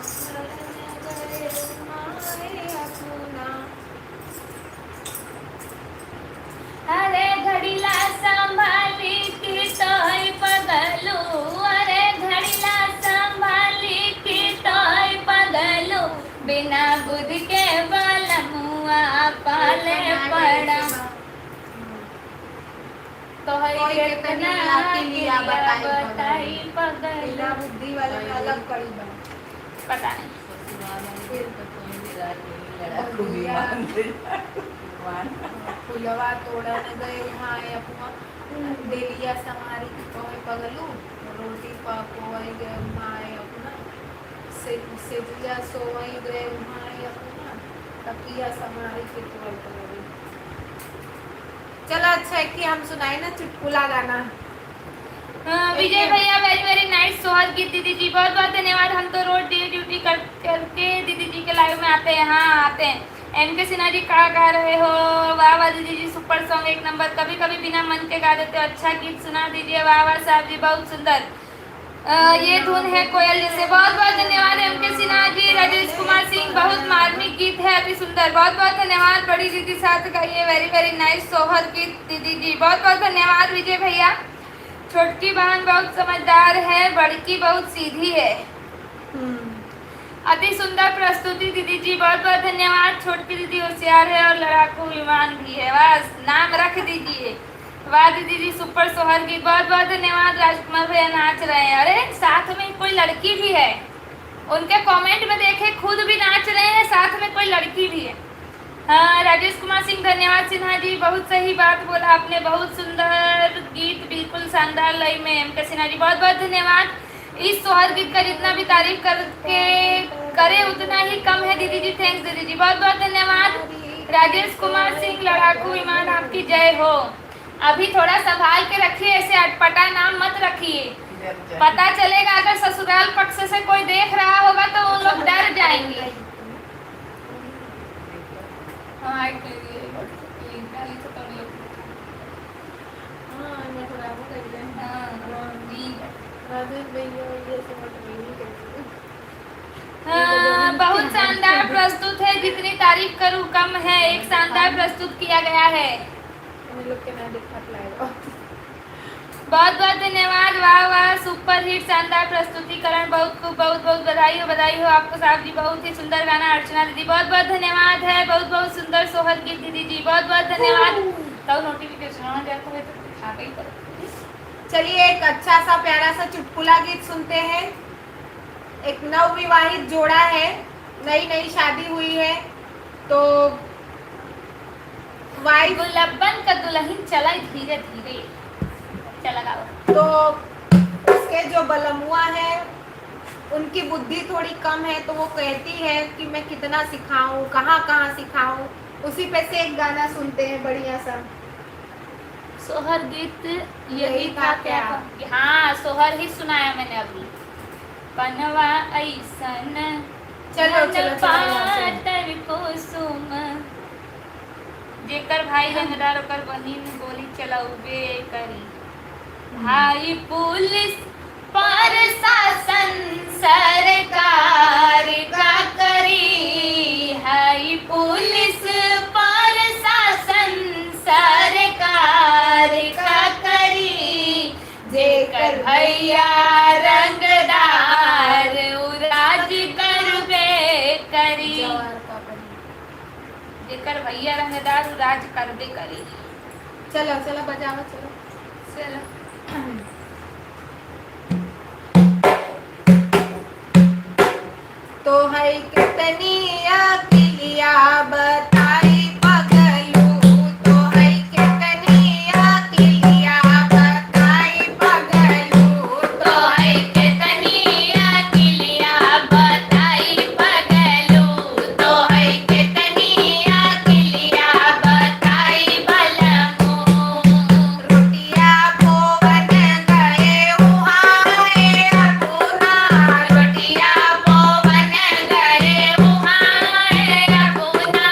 Speaker 2: गए उहाए अपना।
Speaker 1: अरे घड़ीला संभाली की तोय पगलू, अरे घड़ीला संभाली की तोय पगलू, बिना बुद्धि के बलमुआ पाले पड़ा। तोहर
Speaker 2: कोई के
Speaker 1: कितना
Speaker 2: तनी लाती लिया
Speaker 1: बताई पगलू।
Speaker 2: बिना बुद्धि वाले में अलग कड़ी बा।
Speaker 1: पता नहीं।
Speaker 2: फुलवा तोड़न गए उहाए अपना, डेलिया समारी की तोय पगलू, रोटी पकोए गए उहाए अपना, सेजिया सोई गए उहाए अपना, तकिया समारी की तोय पगलू। चलो अच्छा है कि हम सुनाए ना चुटकुला गाना।
Speaker 1: विजय भैया वेरी वेरी नाइस सोहर गीत दीदी जी, बहुत बहुत धन्यवाद। हम तो रोज डे ड्यूटी करके दीदी जी के लाइव में आते हैं। हाँ आते हैं। एम के सिन्हा जी कहाँ गा रहे हो? वाह वाह दीदी जी, सुपर सॉन्ग एक नंबर। कभी कभी बिना मन के गा देते हो, अच्छा गीत सुना दीजिए। वाह वाह साहब जी, बहुत सुंदर। ये धुन है कोयल जैसे। बहुत बहुत धन्यवाद एम के सिन्हा जी। राजेश कुमार सिंह, बहुत मार्मिक गीत है, अति सुंदर। बहुत बहुत धन्यवाद। बड़ी दीदी साथ गाइए, वेरी वेरी नाइस सोहर गीत दीदी जी, बहुत बहुत धन्यवाद विजय भैया। छोटकी बहन बहुत समझदार है, बड़की बहुत सीधी है। अति सुंदर प्रस्तुति दीदी जी, बहुत बहुत धन्यवाद। छोटकी दीदी होशियार है और लड़ाकू विमान भी है, बस नाम रख दीजिए। वाह दीदी जी, सुपर सोहर गीत, बहुत बहुत धन्यवाद। राजकुमार भैया नाच रहे हैं। अरे साथ में कोई लड़की भी है, उनके कमेंट में देखे, खुद भी नाच रहे हैं, साथ में कोई लड़की भी है। हाँ राजेश कुमार सिंह, धन्यवाद सिन्हा जी, बहुत सही बात बोला आपने, बहुत सुंदर गीत, बिल्कुल शानदार लय में। एम के सिन्हा जी, बहुत बहुत धन्यवाद। इस सोहर गीत का जितना भी तारीफ करके करे उतना ही कम है दीदी जी। थैंक्स दीदी जी, बहुत बहुत धन्यवाद। राजेश कुमार सिंह, लड़ाकू विमान, आपकी जय हो। अभी थोड़ा संभाल के रखिए, ऐसे अटपटा नाम मत रखिए। पता चलेगा अगर ससुराल पक्ष से कोई देख रहा होगा तो वो लोग डर जाएंगे। हाँ बहुत शानदार प्रस्तुत है, जितनी तारीफ करूँ कम है। एक शानदार प्रस्तुत किया गया है। बहुत बहुत धन्यवाद। वाह वाह, सुपर हिट, शानदार प्रस्तुतिकरण, बहुत खूब, बहुत बहुत बधाई हो आपको साहब जी। बहुत ही सुंदर गाना अर्चना दीदी, बहुत बहुत धन्यवाद है। बहुत बहुत सुंदर सोहर गीत दीदी जी, बहुत बहुत धन्यवाद। तो नोटिफिकेशन आ जाता है तो दिखा गई करो।
Speaker 2: चलिए एक अच्छा सा प्यारा सा चुटकुला गीत सुनते हैं। एक नवविवाहित जोड़ा है, नई नई शादी हुई है, तो वाइफ
Speaker 1: गुलब्बन का दुल्हन चला धीरे धीरे चला गाओ।
Speaker 2: तो उसके जो बलमुआ है उनकी बुद्धि थोड़ी कम है, तो वो कहती है कि मैं कितना सिखाऊं, कहाँ कहाँ सिखाऊं। उसी पे से एक गाना सुनते हैं बढ़िया सा।
Speaker 1: सोहर गीत यही था क्या? हाँ सोहर ही सुनाया मैंने अभी। पनवा ऐसन
Speaker 2: चलो चलो
Speaker 1: पातर कुसुम, जेकर भाई रंगदार ओकर बहिन गोली चलाउबे करी। भाई पुलिस प्रशासन सरकार का करी, हाई पुलिस प्रशासन सरकार का करी। जेकर भैया रंगदार उराज करबे करी, जेकर भैया रंगदार उराज करबे करी।
Speaker 2: चलो चलो बजाओ, चलो
Speaker 1: चलो।
Speaker 2: तो है कितनी अकेलिया बताई पगलू, तो है कितनी अकेलिया बताई पगलू,
Speaker 1: तो है कितनी अकेलिया बताई पगलू, तो है कितनी अकेलिया बताई बलमू।
Speaker 2: रोटिया पोवन गए उहाए अपना,
Speaker 1: रोटिया पोवन गए उहाए अपना,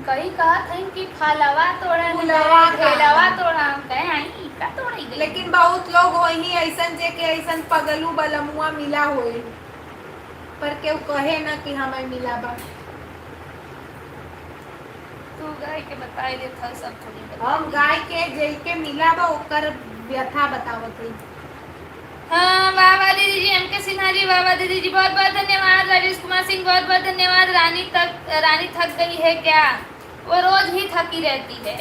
Speaker 1: कई कहा था कि फलवा तोड़ा
Speaker 2: फुलवा का।
Speaker 1: ढेलवा तोड़ा हम कहे आई का तोड़ी गई।
Speaker 2: लेकिन बहुत लोग वही ऐसन जे के ऐसन पगलू बलमुआ मिला होई, पर केहू कहे ना कि हमें मिला बा।
Speaker 1: तू गाय के बताई दे था सब थोड़ी बता
Speaker 2: हम गाय के जई के मिला बा ओकर व्यथा बतावत हई।
Speaker 1: हाँ वाह दीदी जी, एम के सिन्हा जी वाह दीदी जी, बहुत बहुत धन्यवाद। राजेश कुमार सिंह बहुत बहुत धन्यवाद। रानी थक गई है क्या? वो रोज ही थकी रहती है।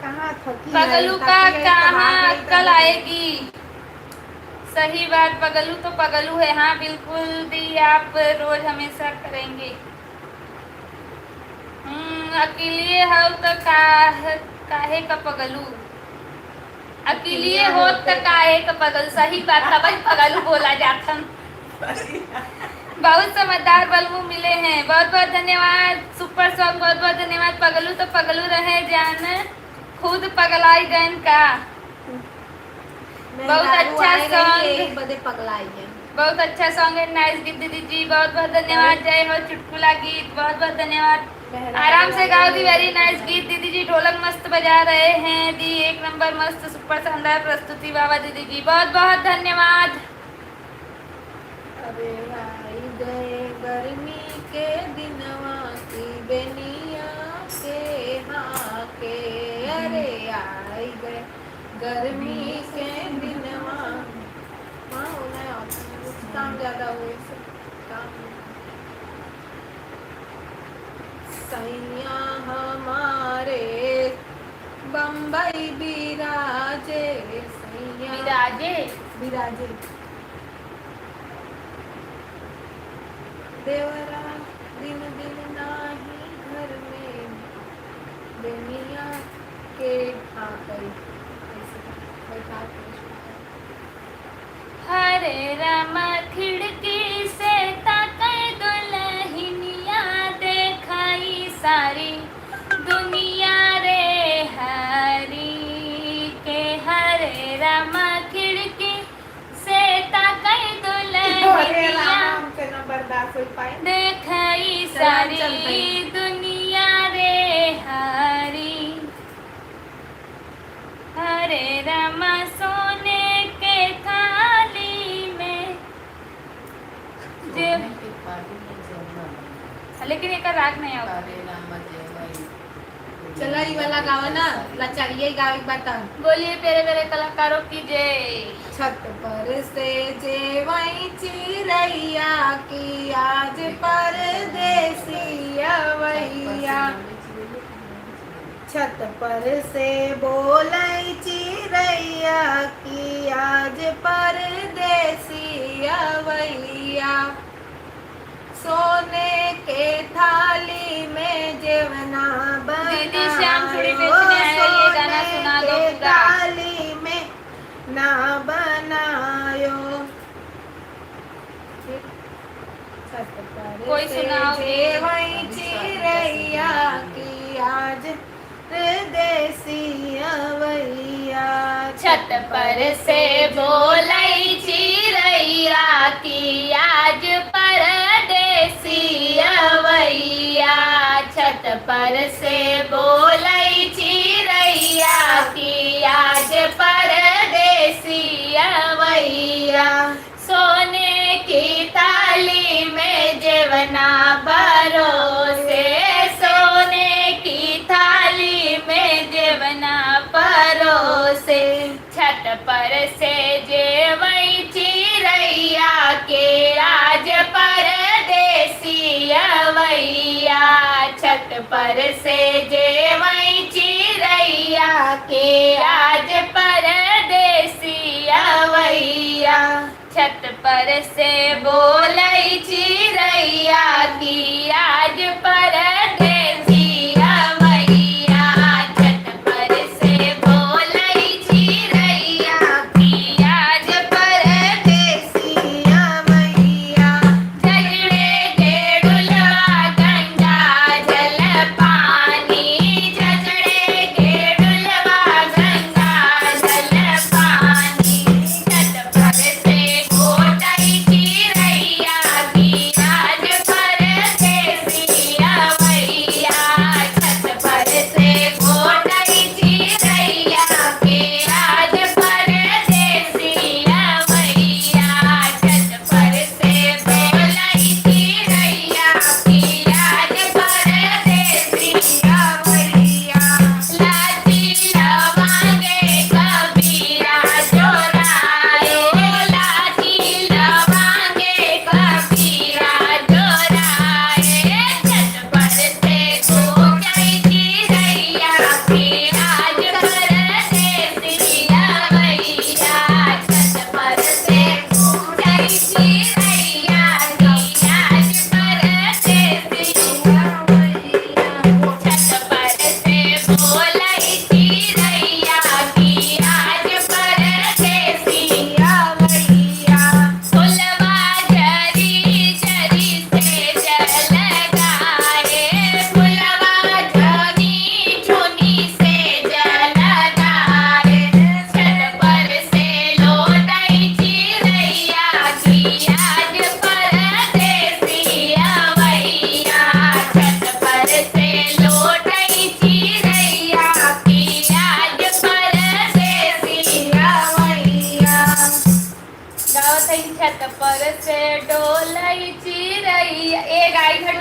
Speaker 2: कहाँ थकी
Speaker 1: पगलू का कहाँ अक्कल आएगी। सही बात, पगलू तो पगलू है। हाँ बिल्कुल दी, आप रोज हमेशा करेंगे। अकेले हो तो काहे का पगलू, अकेले हो तो काहे का पगलू। सही बात, तब पगलू बोला जाता। बहुत समझदार बलबू मिले हैं, बहुत बहुत धन्यवाद। सुपर सॉन्ग बहुत बहुत धन्यवाद। पगलू तो पगलू रहे जान, खुद पगलाई गन का। बहुत अच्छा सॉन्ग, बहुत अच्छा सॉन्ग है। नाइस गीत दीदी जी, बहुत बहुत धन्यवाद। जय हो चुटकुला गीत, बहुत बहुत धन्यवाद। आराम से गाओ दी, वेरी नाइस गीत दीदी जी। ढोलक मस्त बजा रहे हैं दी, एक नंबर मस्त सुपर शानदार प्रस्तुति बाबा दीदी जी, बहुत बहुत धन्यवाद।
Speaker 2: अरे आई गए गर्मी के दिनवा की बेनिया के हाँ के, अरे आई गए गर्मी के दिनवा। हाँ काम ज्यादा हुए काम सैया हमारे बम्बई बिराजे, सैया
Speaker 1: विराजे
Speaker 2: बिराजे देवरा दिन दिन नाही घर में बेनिया के हाँ करी
Speaker 1: हरे रामा खिड़की से ताके दुल्हनिया, देखाई सारी दुनिया रे हरी के। हरे रामा खिड़की से ताके दुल्हनिया,
Speaker 2: बर्दाश्त हो पाए
Speaker 1: देखाई सारी दुनिया रे हरी। हरे रामा सोने के थाली में लेकिन एक राग नहीं आओ।
Speaker 2: चला ई वाला गावा ना, लचड़िए गावी बता।
Speaker 1: बोलिए प्यारे प्यारे कलाकारों की जय।
Speaker 2: छत पर से जेवई चिरैया की आज परदेसी अवैया, छत पर से बोलै चिरैया की आज परदेसी अवैया। सोने के थाली में जेवना
Speaker 1: दीदी श्याम चूड़ी बेचने आए, ये गाना सुना दो पूरा।
Speaker 2: थाली में ना बनायो, छत पर
Speaker 1: कोई सुनाओ
Speaker 2: जेवई चिरैया की आज देसी अवैया।
Speaker 1: छत पर से बोलै चिरैया की आज परदेसी अवैया, छत पर से बोलै चिरैया की आज परदेसी अवैया। सोने की थाली में जेवना परोसे, सोने की थाली में जेवना परोसे। छत पर से जेवई चिरैया के आज परदेसी अवैया, छत पर से जेवई चिरैया के आज परदेसी अवैया। छत पर से बोलै चिरैया की आज परदेसी अवैया, छत पर से बोलै चिरैया की आज परदेसी अवैया। झगड़े के डुलवा गंगा जल पानी, झगड़े के डुलवा गंगा जल पानी। छत पर से बोलै चिरैया की आज परदेसी अवैया।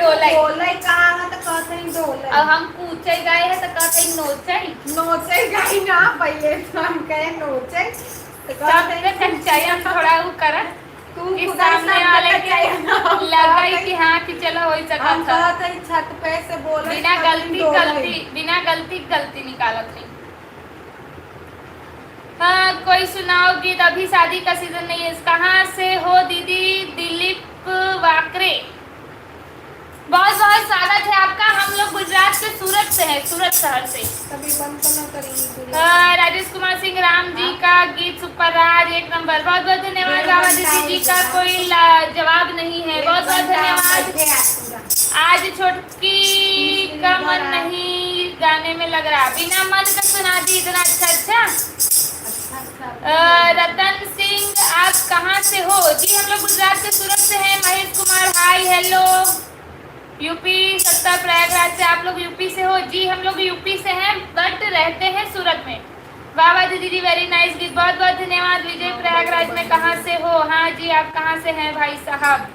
Speaker 1: डोलाई।
Speaker 2: डोलाई कहाँ है तो कहते हैं डोलाई।
Speaker 1: अब हम पूछे गए हैं तो कहते हैं नोचई।
Speaker 2: नोचे गई ना पहले तो हम कहे नोचे तो कहते
Speaker 1: सबसे कच्चाई हम थोड़ा वो करत
Speaker 2: तू
Speaker 1: कि
Speaker 2: खुदा
Speaker 1: सामने
Speaker 2: सब
Speaker 1: वाले
Speaker 2: कच्चा है ना।
Speaker 1: के लगा कि हाँ कि चलो हो सकता
Speaker 2: हम
Speaker 1: था।
Speaker 2: कहते हैं छत पे से बोले
Speaker 1: बिना गलती
Speaker 2: डोलाई।
Speaker 1: बिना गलती निकालत नहीं। हाँ, कोई सुनाओ गीत। अभी शादी का सीजन नहीं है। कहाँ से हो दीदी? दिलीप वाकरे, बहुत बहुत स्वागत है आपका। हम लोग गुजरात के सूरत से है, सूरत शहर से।
Speaker 2: कभी बंद तो ना करेंगे।
Speaker 1: राजेश कुमार सिंह, राम जी का गीत सुपर राज एक नंबर। बहुत बहुत धन्यवाद। बाबा दीदी जी का कोई जवाब नहीं है। बहुत बहुत धन्यवाद। आज छोटकी का मन नहीं गाने में लग रहा। बिना मन का सुना दी इतना अच्छा। रतन सिंह, आप कहाँ से हो? जी हम लोग गुजरात के सूरत से हैं। Mahesh Kumar, hi hello. UP सत्ता प्रयागराज से। आप लोग यूपी से हो? जी हम लोग यूपी से हैं बट रहते हैं सूरत में। बाबा दीदी जी वेरी नाइस गीत। बहुत बहुत धन्यवाद। विजय प्रयागराज में कहाँ से हो? हाँ जी, आप कहाँ से हैं भाई साहब?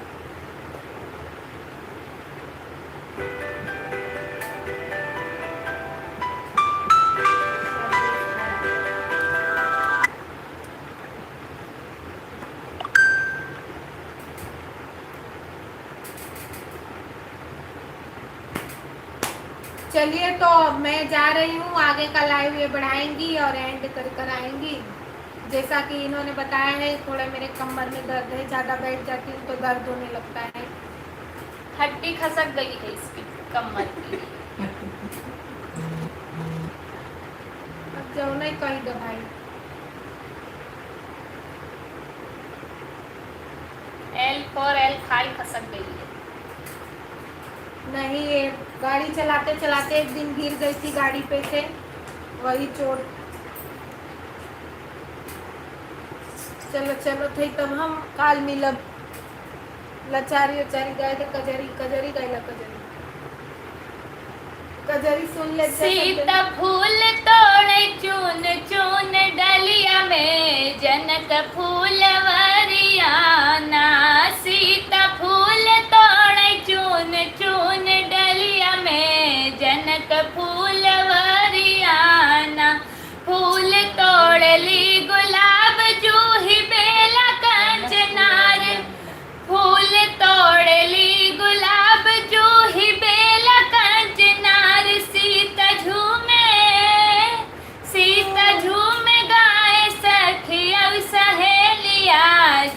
Speaker 2: चलिए तो मैं जा रही हूँ। आगे का लाइव ये बढ़ाएंगी और एंड कर आएंगी। जैसा कि इन्होंने बताया है, थोड़ा मेरे कमर में दर्द है, ज़्यादा बैठ जाती हूँ तो दर्द होने लगता है।
Speaker 1: हड्डी खसक गई है इसकी कमर की।
Speaker 2: अब जाओ नहीं कहीं दो भाई।
Speaker 1: एल फॉर एल खाल खसक गई है।
Speaker 2: नहीं, ये गाड़ी चलाते चलाते एक दिन गिर गई थी गाड़ी पे से, वही चोट। चलो चलो थे तब हम काल मिलब। लचारी उचारी गए थे कजरी कजरी गए कजरी कजरी सुन ले।
Speaker 1: सीता फूल तोड़े चून चून डलिया में जनक फूल वरियाना। सीता फूल तोड़े चून चून डलिया में जनक फूल वरियाना। फूल तोड़ ली गुलाब जूही बेला कंचनार। फूल तोड़ ली गुलाब जूही बेला कंचनार। सीता झूमे गाए सखिया सहेलिया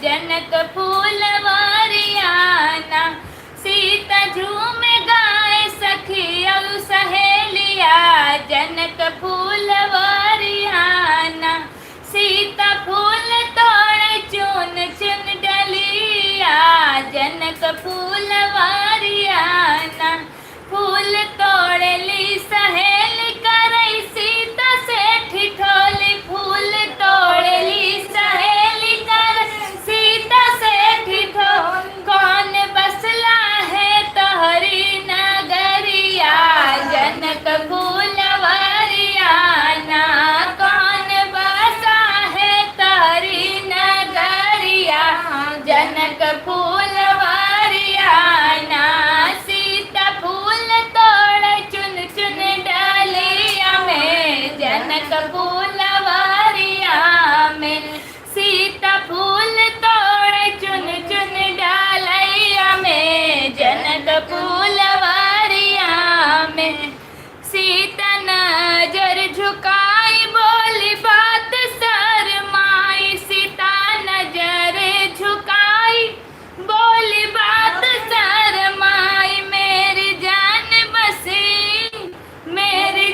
Speaker 1: जनक फूल वरियाना। सीता झूमे गाए सखिया सहेलिया जनक फूल वरियाना। सीता फूल तोड़े चुन चुन डलिया जनक फूल वरियाना। फूल तोड़े ली सहेली करई सीता से ठिठोली। फूल तोड़े ली सहेली करई सीता से ठिठोली। कौन बसला है तोहरी नगरिया जनक फूल वरियाना। कौन बसा है तोहरी नगरिया जनक फूल वरियाना। सीता फूल तोड़ चुन चुन डालिया में जनक फूल वरिया में। सीता फूल तोड़ चुन चुन डालिया में जनक फूल वरिया में। सीता नजर झुकाई बोली बात शरमाई। सीता नजर झुकाई बोली बात शरमाई। मेरी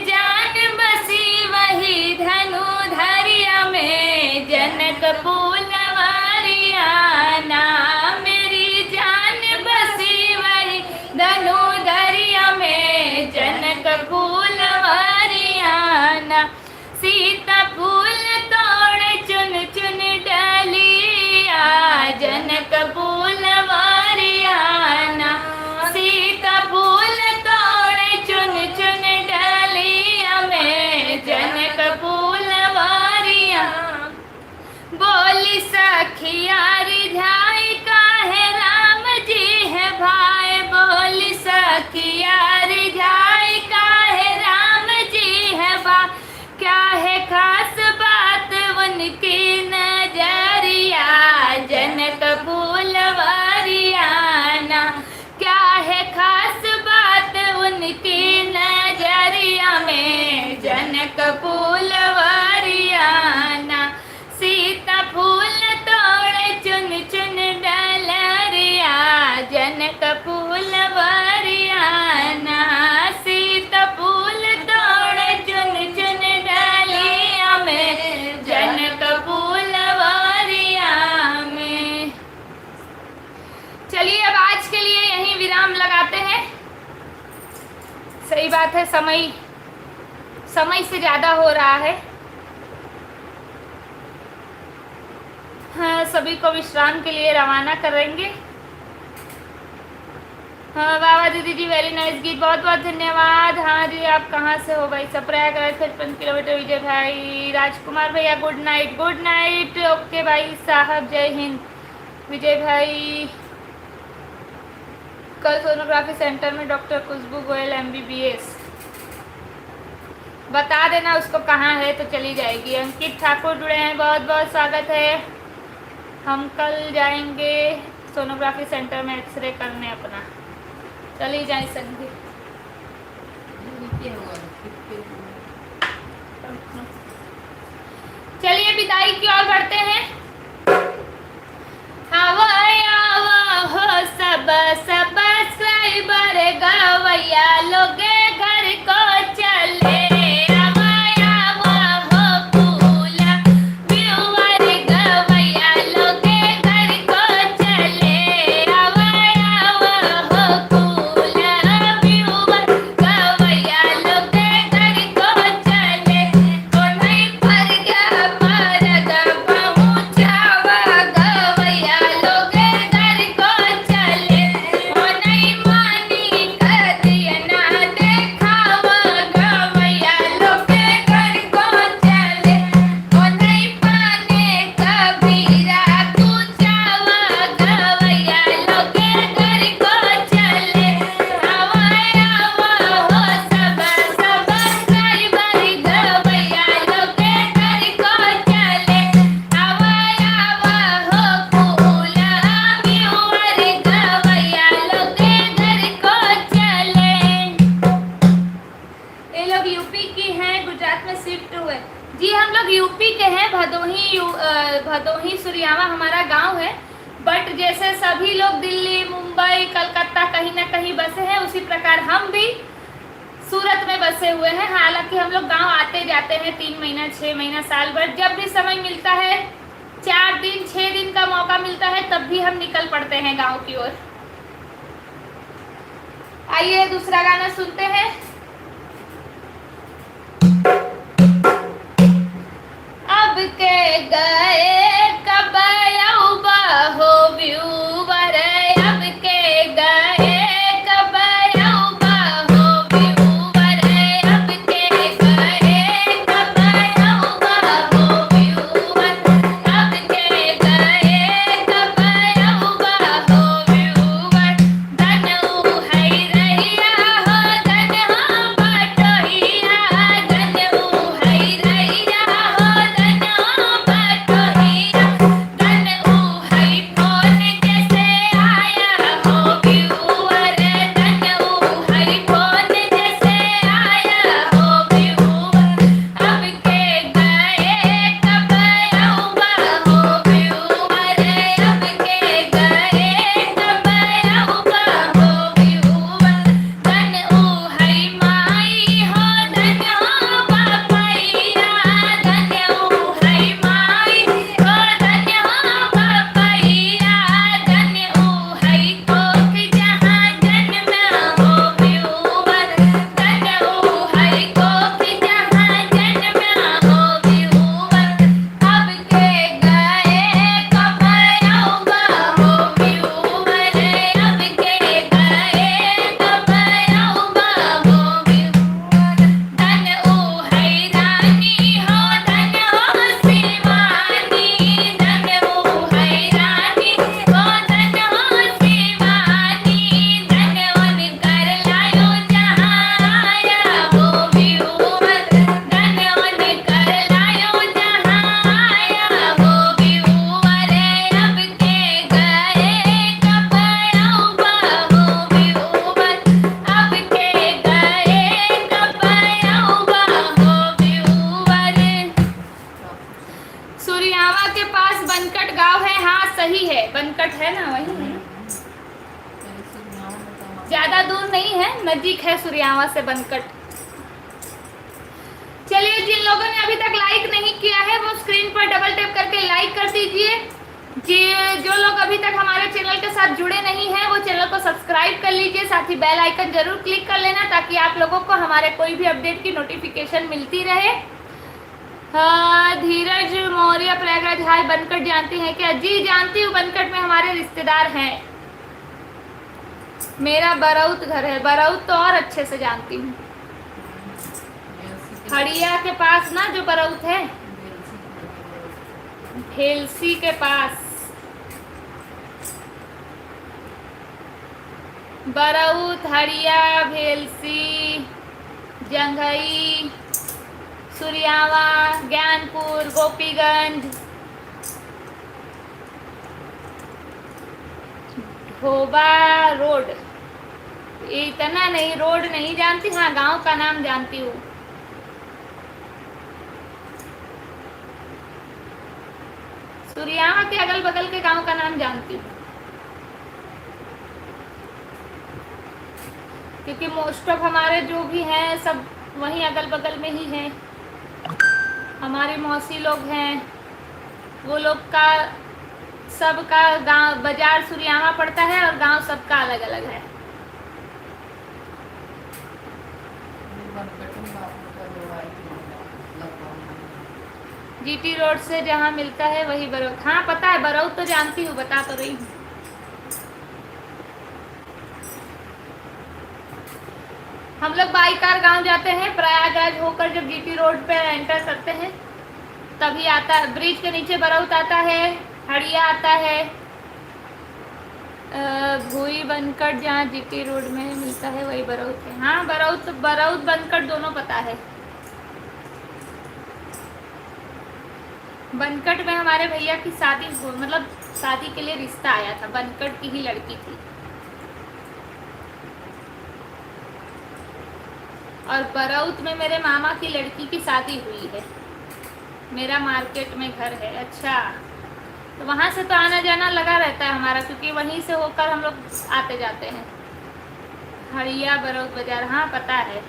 Speaker 1: जान बसी वही धनु धरिया में जनक फूल वरियाना। मेरी जान बसी वही धनु धरिया में जनक फूल वरियाना। सीता फूल तोड़े चुन चुन डलिया जनक फूल वरियाना। सीता फूल तोड़े चुन चुन डलिया में जनक फूल वरिया। बोली सखिया रिझाई काहे राम जी है भाई। बोली आखिया रिझाई काहे राम जी है बा क्या है खास बात उनकी नजरिया जनक फूलवारियाना क्या है खास बात उनकी नजरिया में जनक फूलवारियाना सीता फूल तोड़े चुन चुन डलरिया जनक फूलवारियाना सीता फूल तोड़े चुन चुन डलिया में जनक फूलवारिया में। चलिए अब आज के लिए यहीं विराम लगाते हैं। सही बात है, समय से ज्यादा हो रहा है। हाँ, सभी को विश्राम के लिए रवाना करेंगे। हाँ बाबा दीदी जी, वेरी नाइस गीत, बहुत बहुत धन्यवाद। हाँ जी, आप कहाँ से हो भाई? प्रयागराज 55 किलोमीटर। विजय भाई, राजकुमार भैया good night. Good night, okay भाई साहब, जय हिंद। विजय भाई, कल सोनोग्राफी सेंटर में डॉक्टर खुशबू गोयल MBBS, बता देना उसको कहाँ है तो चली जाएगी। अंकित ठाकुर जुड़े हैं, बहुत बहुत स्वागत है। हम कल जाएंगे सोनोग्राफी सेंटर में एक्सरे करने अपना, चली जाए संधि। चलिए विदाई की ओर बढ़ते हैं। आवा हो सब सब्सक्राइबर गवैया लोगे घर को चले भदोही सुरियावा हमारा गांव है। बट जैसे सभी लोग दिल्ली, मुंबई, कलकत्ता कहीं ना कहीं बसे हैं, उसी प्रकार हम भी सूरत में बसे हुए हैं। हालांकि हम लोग गांव आते जाते हैं 3 महीना, 6 महीना, साल भर, जब भी समय मिलता है, 4 दिन 6 दिन का मौका मिलता है, तब भी हम निकल पड़ते हैं गांव की ओर। आइए दूसरा गाना सुनते हैं। अब के गए कब यौबा हो व्यूवर, अब के गए कब यौबा हो व्यूवर, अब के गए कब यौबा हो व्यूवर, अब के गए कब यौबा हो व्यूवर। धन है रहिया हो, धन वही है, बनकट है ना, वही है। ज्यादा दूर नहीं है, नजीक है सुरियावा से बनकट। चलिए, जिन लोगों ने अभी तक लाइक नहीं किया है वो स्क्रीन पर डबल टैप करके लाइक कर दीजिए। जो लोग अभी तक हमारे चैनल के साथ जुड़े नहीं हैं वो चैनल को सब्सक्राइब कर लीजिए, साथ ही बेल आइकन जरूर क्लिक कर लेना ताकि आप लोगों को हमारे कोई भी अपडेट की नोटिफिकेशन मिलती रहे। धीरज मौर्य प्रयागराज, हाय बनकट जानती हैं क्या? जी जानती हूँ, बनकट में हमारे रिश्तेदार हैं। मेरा बरौत घर है, बरौत तो और अच्छे से जानती हूँ। हड़िया के पास ना जो बरौत है, भेलसी के पास। बरौत, हड़िया, भेलसी, जंघई, सुरियावा, ज्ञानपुर, गोपीगंज, ढोबा रोड, इतना नहीं, रोड नहीं जानती, हाँ गांव का नाम जानती हूँ। सुरियावा के अगल बगल के गांव का नाम जानती हूँ क्योंकि मोस्ट ऑफ हमारे जो भी हैं सब वहीं अगल बगल में ही हैं। हमारे मौसी लोग हैं, वो लोग का सबका गांव, बाजार सुरियावा पड़ता है और गांव सबका अलग अलग है। जीटी रोड से जहाँ मिलता है वही बरौत। हाँ पता है, बरौत तो जानती हूँ, बता तो रही हूँ। हम लोग बाई कार गांव जाते हैं, प्रयागराज होकर जब जीटी रोड पे एंटर करते हैं तभी आता है, ब्रिज के नीचे बरौत आता है, हड़िया आता है, भूई बनकट जहाँ जीटी रोड में मिलता है वही बरौत है। हाँ बरौत बनकट दोनों पता है। बनकट में हमारे भैया की शादी मतलब शादी के लिए रिश्ता आया था, बनकट की ही लड़की थी। और बरौत में मेरे मामा की लड़की की शादी हुई है। मेरा मार्केट में घर है। अच्छा, तो वहाँ से तो आना जाना लगा रहता है हमारा, क्योंकि वहीं से होकर हम लोग आते जाते हैं। हड़िया बरौत बाजार, हाँ पता है।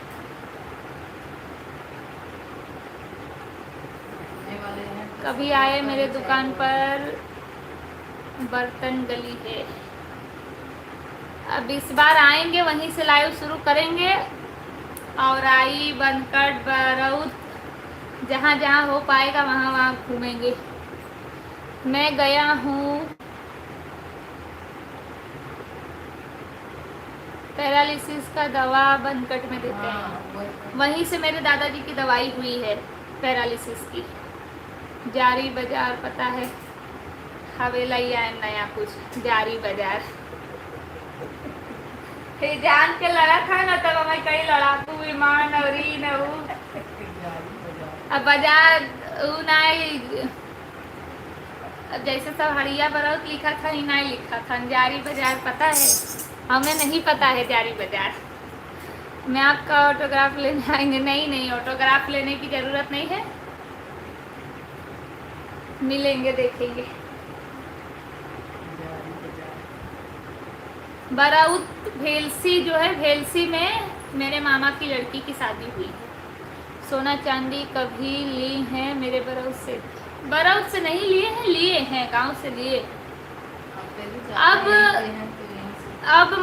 Speaker 1: कभी आए मेरे दुकान पर, बर्तन गली है। अब इस बार आएंगे, वहीं से लाइव शुरू करेंगे। और आई, बनकट, बरौत, जहाँ जहाँ हो पाएगा वहाँ वहाँ घूमेंगे। मैं गया हूँ, पैरालिसिस का दवा बनकट में देते हैं, वहीं से मेरे दादाजी की दवाई हुई है पैरालिसिस की। जारी बाजार पता है, हवेला ही आया नया कुछ, जारी बाजार। फिर जान के लड़ा था ना, तब हमें कई लड़ाकू विमान और अब बाजार जैसे सब हड़िया बरौत लिखा था, ही नहीं लिखा था। जारी बाजार पता है, हमें नहीं पता है जारी बाजार। मैं आपका ऑटोग्राफ लेने आएंगे। नहीं, ऑटोग्राफ लेने की जरूरत नहीं है, मिलेंगे, देखेंगे। बरौत भेलसी जो है, भेलसी में मेरे मामा की लड़की की शादी हुई है। सोना चांदी कभी ली हैं मेरे बरौत से? बरौत से नहीं लिए हैं, लिए हैं गांव से लिए। अब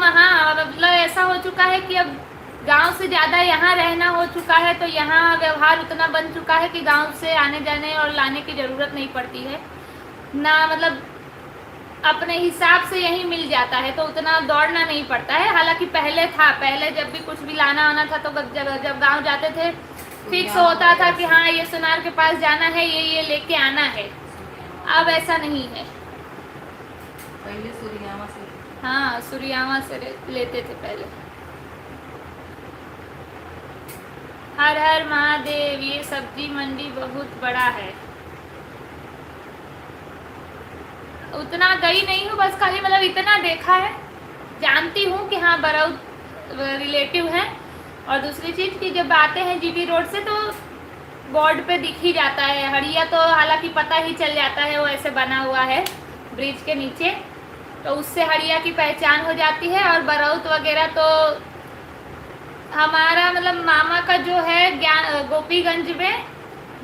Speaker 1: हाँ, मतलब ऐसा हो चुका है कि अब गांव से ज़्यादा यहाँ रहना हो चुका है, तो यहाँ व्यवहार उतना बन चुका है कि गांव से आने जाने और लाने की ज़रूरत नहीं पड़ती है ना। मतलब अपने हिसाब से यहीं मिल जाता है, तो उतना दौड़ना नहीं पड़ता है। हालांकि पहले था, पहले जब भी कुछ भी लाना आना था तो जब गांव जाते थे फिक्स होता था कि हाँ ये सुनार के पास जाना है, ये लेके आना है। अब ऐसा नहीं है।
Speaker 2: पहले सुरियावा से,
Speaker 1: हाँ सुरियावा से लेते थे पहले। हर हर महादेव। ये सब्जी मंडी बहुत बड़ा है। उतना गई नहीं हूँ, बस खाली मतलब इतना देखा है, जानती हूँ कि हाँ बरौत रिलेटिव हैं। और दूसरी चीज़ कि जब आते हैं जीटी रोड से तो बोर्ड पे दिख ही जाता है। हड़िया तो हालांकि पता ही चल जाता है, वो ऐसे बना हुआ है ब्रिज के नीचे, तो उससे हड़िया की पहचान हो जाती है। और बरौत वगैरह तो हमारा मतलब मामा का जो है गोपीगंज में,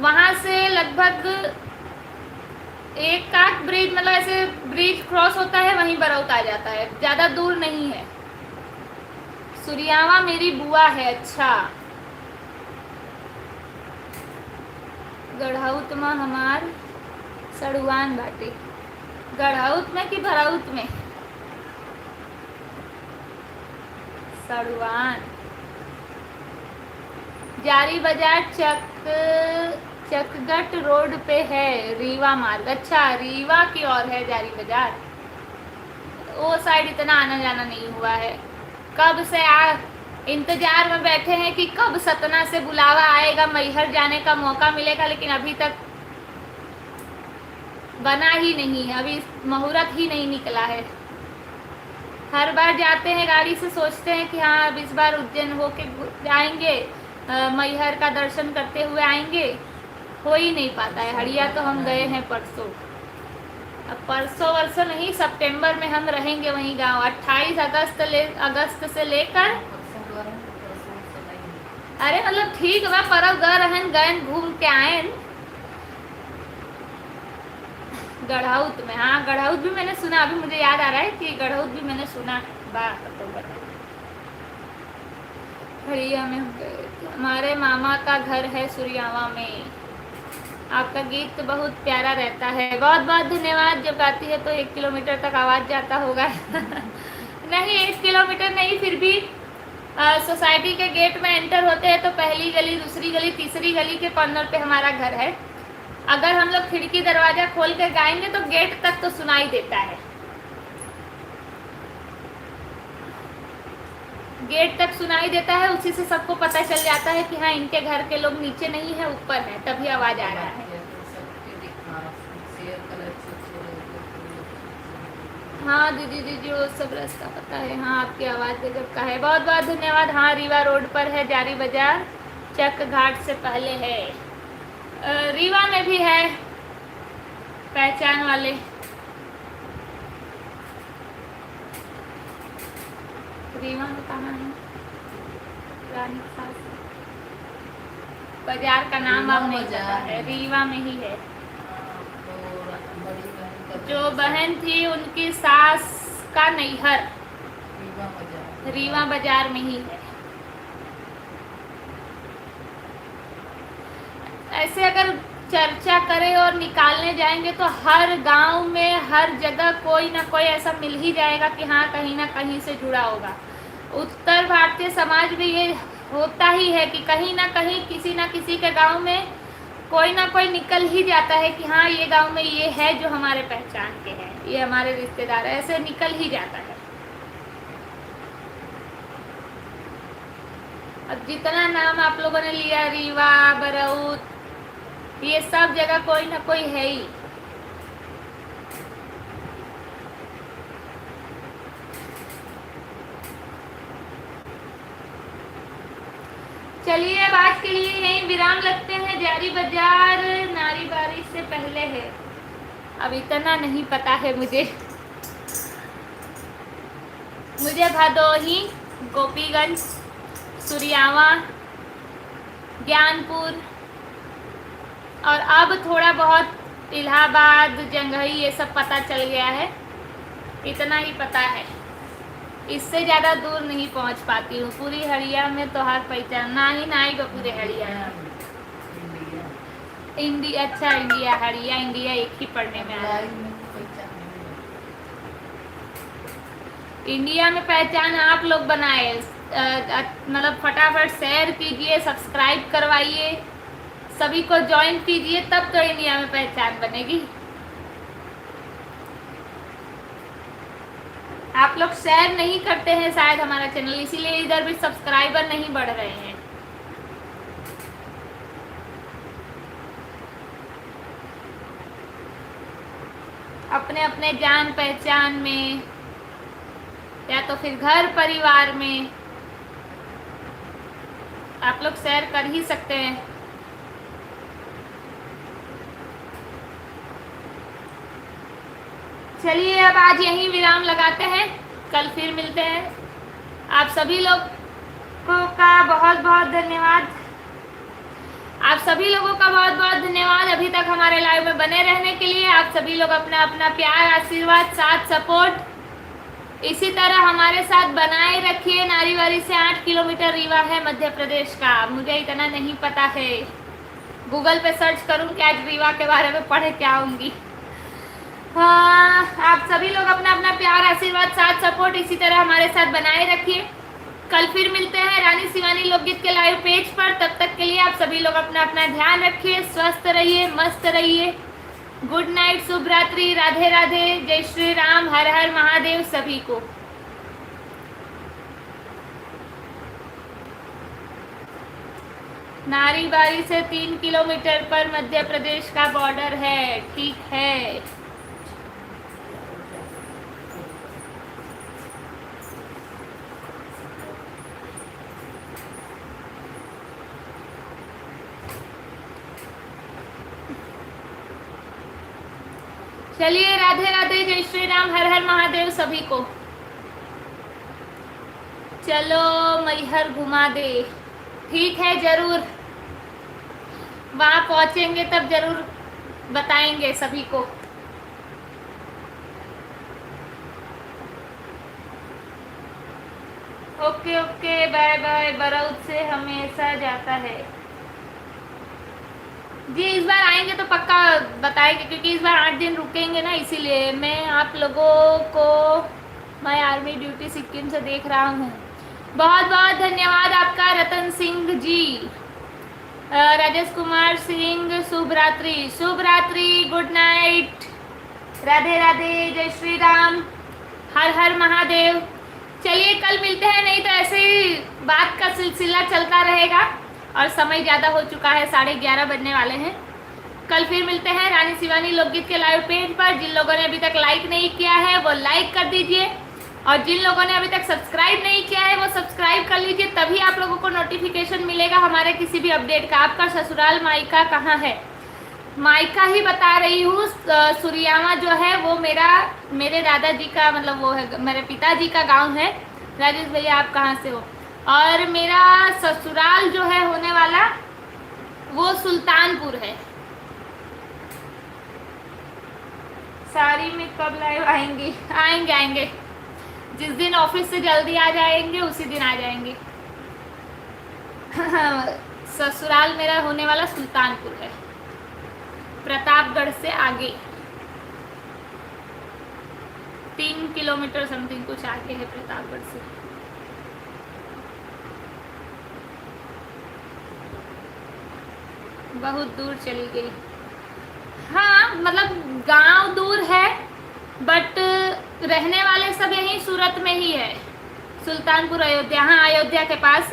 Speaker 1: वहाँ से लगभग एक काक ब्रिज, मतलब ऐसे ब्रिज क्रॉस होता है, वहीं बरौत आ जाता है, ज़्यादा दूर नहीं है। सुरियावा मेरी बुआ है। अच्छा, गढ़ौत में हमार सड़ुआन बाटे। गढ़ौत में कि भरौत में? सड़ुआन। जारी बाजार चकगट रोड पे है, रीवा मार्ग। अच्छा, रीवा की ओर है जारी बाजार, वो साइड इतना आना जाना नहीं हुआ है। कब से इंतजार में बैठे हैं कि कब सतना से बुलावा आएगा, मैहर जाने का मौका मिलेगा, लेकिन अभी तक बना ही नहीं है, अभी मुहूर्त ही नहीं निकला है। हर बार जाते हैं गाड़ी से, सोचते हैं कि हाँ अब इस बार उज्जैन होके जाएंगे, मैहर का दर्शन करते हुए आएंगे, हो ही नहीं पाता है। हड़िया तो हम गए हैं परसों, अब परसों वर्षों नहीं, सितंबर में हम रहेंगे वहीं गांव। 28 अगस्त से लेकर, अरे मतलब ठीक बा, परब गए रहन, गए घूम के आए। गढ़ौत में, हाँ गढ़ौत भी मैंने सुना, अभी मुझे याद आ रहा है कि गढ़ौत भी मैंने सुना बा। हड़िया में हमारे मामा का घर है सुरियावा में। आपका गीत तो बहुत प्यारा रहता है, बहुत बहुत धन्यवाद। जब गाती है तो 1 किलोमीटर तक आवाज़ जाता होगा। नहीं 1 किलोमीटर नहीं, फिर भी सोसाइटी के गेट में एंटर होते हैं तो पहली गली, दूसरी गली, तीसरी गली के कॉर्नर पे हमारा घर है। अगर हम लोग खिड़की दरवाजा खोल कर गाएंगे तो गेट तक तो सुनाई देता है, गेट तक सुनाई देता है। उसी से सबको पता चल जाता है कि हाँ इनके घर के लोग नीचे नहीं है, ऊपर है, तभी आवाज आ रहा है। हाँ दीदी दीदी वो सब रास्ता पता है। हाँ आपकी आवाज़ गजब का है, बहुत बहुत धन्यवाद। हाँ रीवा रोड पर है जारी बाजार, चक घाट से पहले है। रीवा में भी है पहचान वाले। रीवा में कहाँ है? रानी बाजार का नाम अब नहीं पता है, रीवा में ही है। जो बहन थी उनकी सास का नैहर रीवा बाजार में ही है। ऐसे अगर चर्चा करें और निकालने जाएंगे तो हर गांव में, हर जगह कोई ना कोई ऐसा मिल ही जाएगा कि हाँ कहीं ना कहीं से जुड़ा होगा। उत्तर भारतीय समाज में ये होता ही है कि कहीं ना कहीं किसी ना किसी के गांव में कोई ना कोई निकल ही जाता है कि हाँ ये गांव में ये है जो हमारे पहचान के हैं, ये हमारे रिश्तेदार है, ऐसे निकल ही जाता है। अब जितना नाम आप लोगों ने लिया, रीवा, बरौत, ये सब जगह कोई ना कोई है ही। चलिए अब आज के लिए यहीं विराम लगते हैं। जारी बाजार नारी बारिश से पहले है, अब इतना नहीं पता है मुझे भदोही, गोपीगंज, सुरियावा, ज्ञानपुर और अब थोड़ा बहुत इलाहाबाद, जंघई, ये सब पता चल गया है। इतना ही पता है, इससे ज़्यादा दूर नहीं पहुंच पाती हूँ। पूरी हड़िया में तो हर पहचान ना ही को पूरे हड़िया में। इंडिया, अच्छा इंडिया, हड़िया इंडिया एक ही पढ़ने में आ रहा है। इंडिया में पहचान आप लोग बनाए, मतलब फटाफट शेयर कीजिए, सब्सक्राइब करवाइए, सभी को ज्वाइन कीजिए, तब तो इंडिया में पहचान बनेगी। आप लोग शेयर नहीं करते हैं शायद हमारा चैनल, इसीलिए इधर भी सब्सक्राइबर नहीं बढ़ रहे हैं। अपने अपने जान पहचान में या तो फिर घर परिवार में आप लोग शेयर कर ही सकते हैं। चलिए अब आज यहीं विराम लगाते हैं, कल फिर मिलते हैं। आप सभी लोगों का बहुत बहुत धन्यवाद। आप सभी लोगों का बहुत बहुत धन्यवाद अभी तक हमारे लाइव में बने रहने के लिए। आप सभी लोग अपना अपना प्यार, आशीर्वाद, साथ, सपोर्ट इसी तरह हमारे साथ बनाए रखिए। नारीवारी से 8 किलोमीटर रीवा है मध्य प्रदेश का। मुझे इतना नहीं पता है, गूगल पे सर्च करूँ कि आज रीवा के बारे में पढ़े क्या आऊँगी। हाँ, आप सभी लोग अपना अपना प्यार, आशीर्वाद, साथ, सपोर्ट इसी तरह हमारे साथ बनाए रखिए। कल फिर मिलते हैं रानी शिवानी लोकगीत के लाइव पेज पर। तब तक के लिए आप सभी लोग अपना अपना ध्यान रखिए, स्वस्थ रहिए, मस्त रहिए। गुड नाइट, शुभ रात्रि, राधे राधे, जय श्री राम, हर हर महादेव सभी को। नारीबारी से 3 किलोमीटर पर मध्य प्रदेश का बॉर्डर है। ठीक है, चलिए राधे राधे, जय श्री राम, हर हर महादेव सभी को। चलो मैहर घुमा दे। ठीक है, जरूर वहां पहुंचेंगे तब जरूर बताएंगे सभी को। Okay okay, bye bye. बरौद से हमेशा जाता है जी। इस बार आएंगे तो पक्का बताएंगे, क्योंकि इस बार 8 दिन रुकेंगे ना, इसीलिए। मैं आप लोगों को मैं आर्मी ड्यूटी सिक्किम से देख रहा हूँ। बहुत बहुत धन्यवाद आपका रतन सिंह जी। राजेश कुमार सिंह, शुभ रात्रि, शुभ रात्रि, गुड नाइट, राधे राधे, जय श्री राम, हर हर महादेव। चलिए कल मिलते हैं, नहीं तो ऐसे ही बात का सिलसिला चलता रहेगा और समय ज़्यादा हो चुका है, 11:30 बजने वाले हैं। कल फिर मिलते हैं रानी शिवानी लोकगीत के लाइव पेज पर। जिन लोगों ने अभी तक लाइक नहीं किया है वो लाइक कर दीजिए, और जिन लोगों ने अभी तक सब्सक्राइब नहीं किया है वो सब्सक्राइब कर लीजिए, तभी आप लोगों को नोटिफिकेशन मिलेगा हमारे किसी भी अपडेट का। आपका ससुराल मायका कहाँ है? मायका ही बता रही हूँ, सुरियामा जो है वो मेरे दादाजी का, मतलब वो है मेरे पिताजी का गांव है। राजेश भैया आप कहाँ से हो? और मेरा ससुराल जो है होने वाला वो सुल्तानपुर है। सारी में कब लाइव आएंगी? आएंगे आएंगे, जिस दिन ऑफिस से जल्दी आ जाएंगे उसी दिन आ जाएंगे। ससुराल मेरा होने वाला सुल्तानपुर है, प्रतापगढ़ से आगे 3 किलोमीटर समथिंग कुछ आगे है प्रतापगढ़ से। बहुत दूर चली गई। हाँ, मतलब गांव दूर है, बट रहने वाले सब यहीं सूरत में ही है, सुल्तानपुर अयोध्या। हाँ, अयोध्या के पास,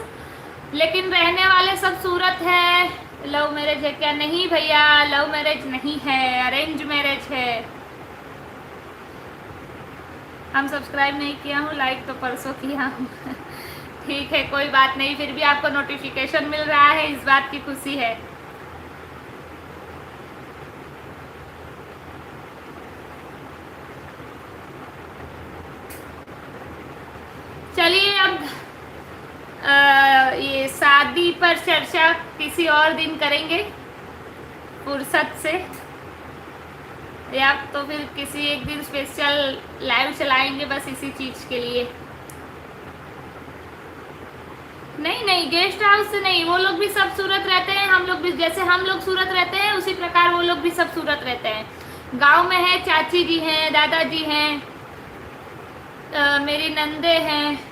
Speaker 1: लेकिन रहने वाले सब सूरत है। लव मैरिज है क्या? नहीं भैया, लव मैरिज नहीं है, अरेंज मैरिज है। हम सब्सक्राइब नहीं किया हूँ, लाइक तो परसों किया हूँ। ठीक है, कोई बात नहीं, फिर भी आपको नोटिफिकेशन मिल रहा है, इस बात की खुशी है। चलिए अब ये शादी पर चर्चा किसी और दिन करेंगे फुर्सत से, या तो फिर किसी एक दिन स्पेशल लाइव चलाएंगे बस इसी चीज़ के लिए। नहीं नहीं, गेस्ट हाउस से नहीं, वो लोग भी सब सूरत रहते हैं, हम लोग भी, जैसे हम लोग सूरत रहते हैं उसी प्रकार वो लोग भी सब सूरत रहते हैं। गांव में है, चाची जी हैं, दादाजी हैं, मेरी नंदे हैं,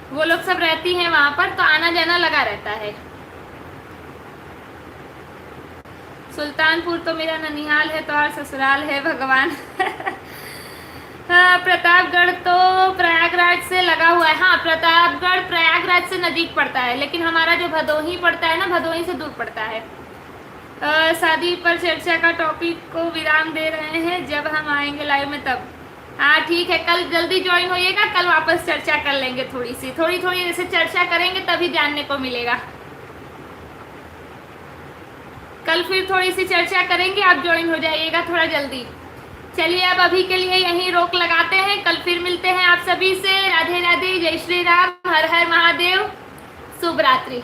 Speaker 1: वो लोग सब रहती हैं वहाँ पर, तो आना जाना लगा रहता है। सुल्तानपुर तो मेरा ननिहाल है, तो और ससुराल है भगवान। हाँ, प्रतापगढ़ तो प्रयागराज से लगा हुआ है। हाँ, प्रतापगढ़ प्रयागराज से नज़दीक पड़ता है, लेकिन हमारा जो भदोही पड़ता है ना, भदोही से दूर पड़ता है। शादी पर चर्चा का टॉपिक को विराम दे रहे हैं, जब हम आएंगे लाइव में तब। हाँ ठीक है, कल जल्दी ज्वाइन होइएगा, कल वापस चर्चा कर लेंगे, थोड़ी थोड़ी जैसे चर्चा करेंगे तभी जानने को मिलेगा। कल फिर थोड़ी सी चर्चा करेंगे, आप ज्वाइन हो जाइएगा थोड़ा जल्दी। चलिए अब अभी के लिए यहीं रोक लगाते हैं, कल फिर मिलते हैं आप सभी से। राधे राधे, जय श्री राम, हर हर महादेव, शुभ रात्रि।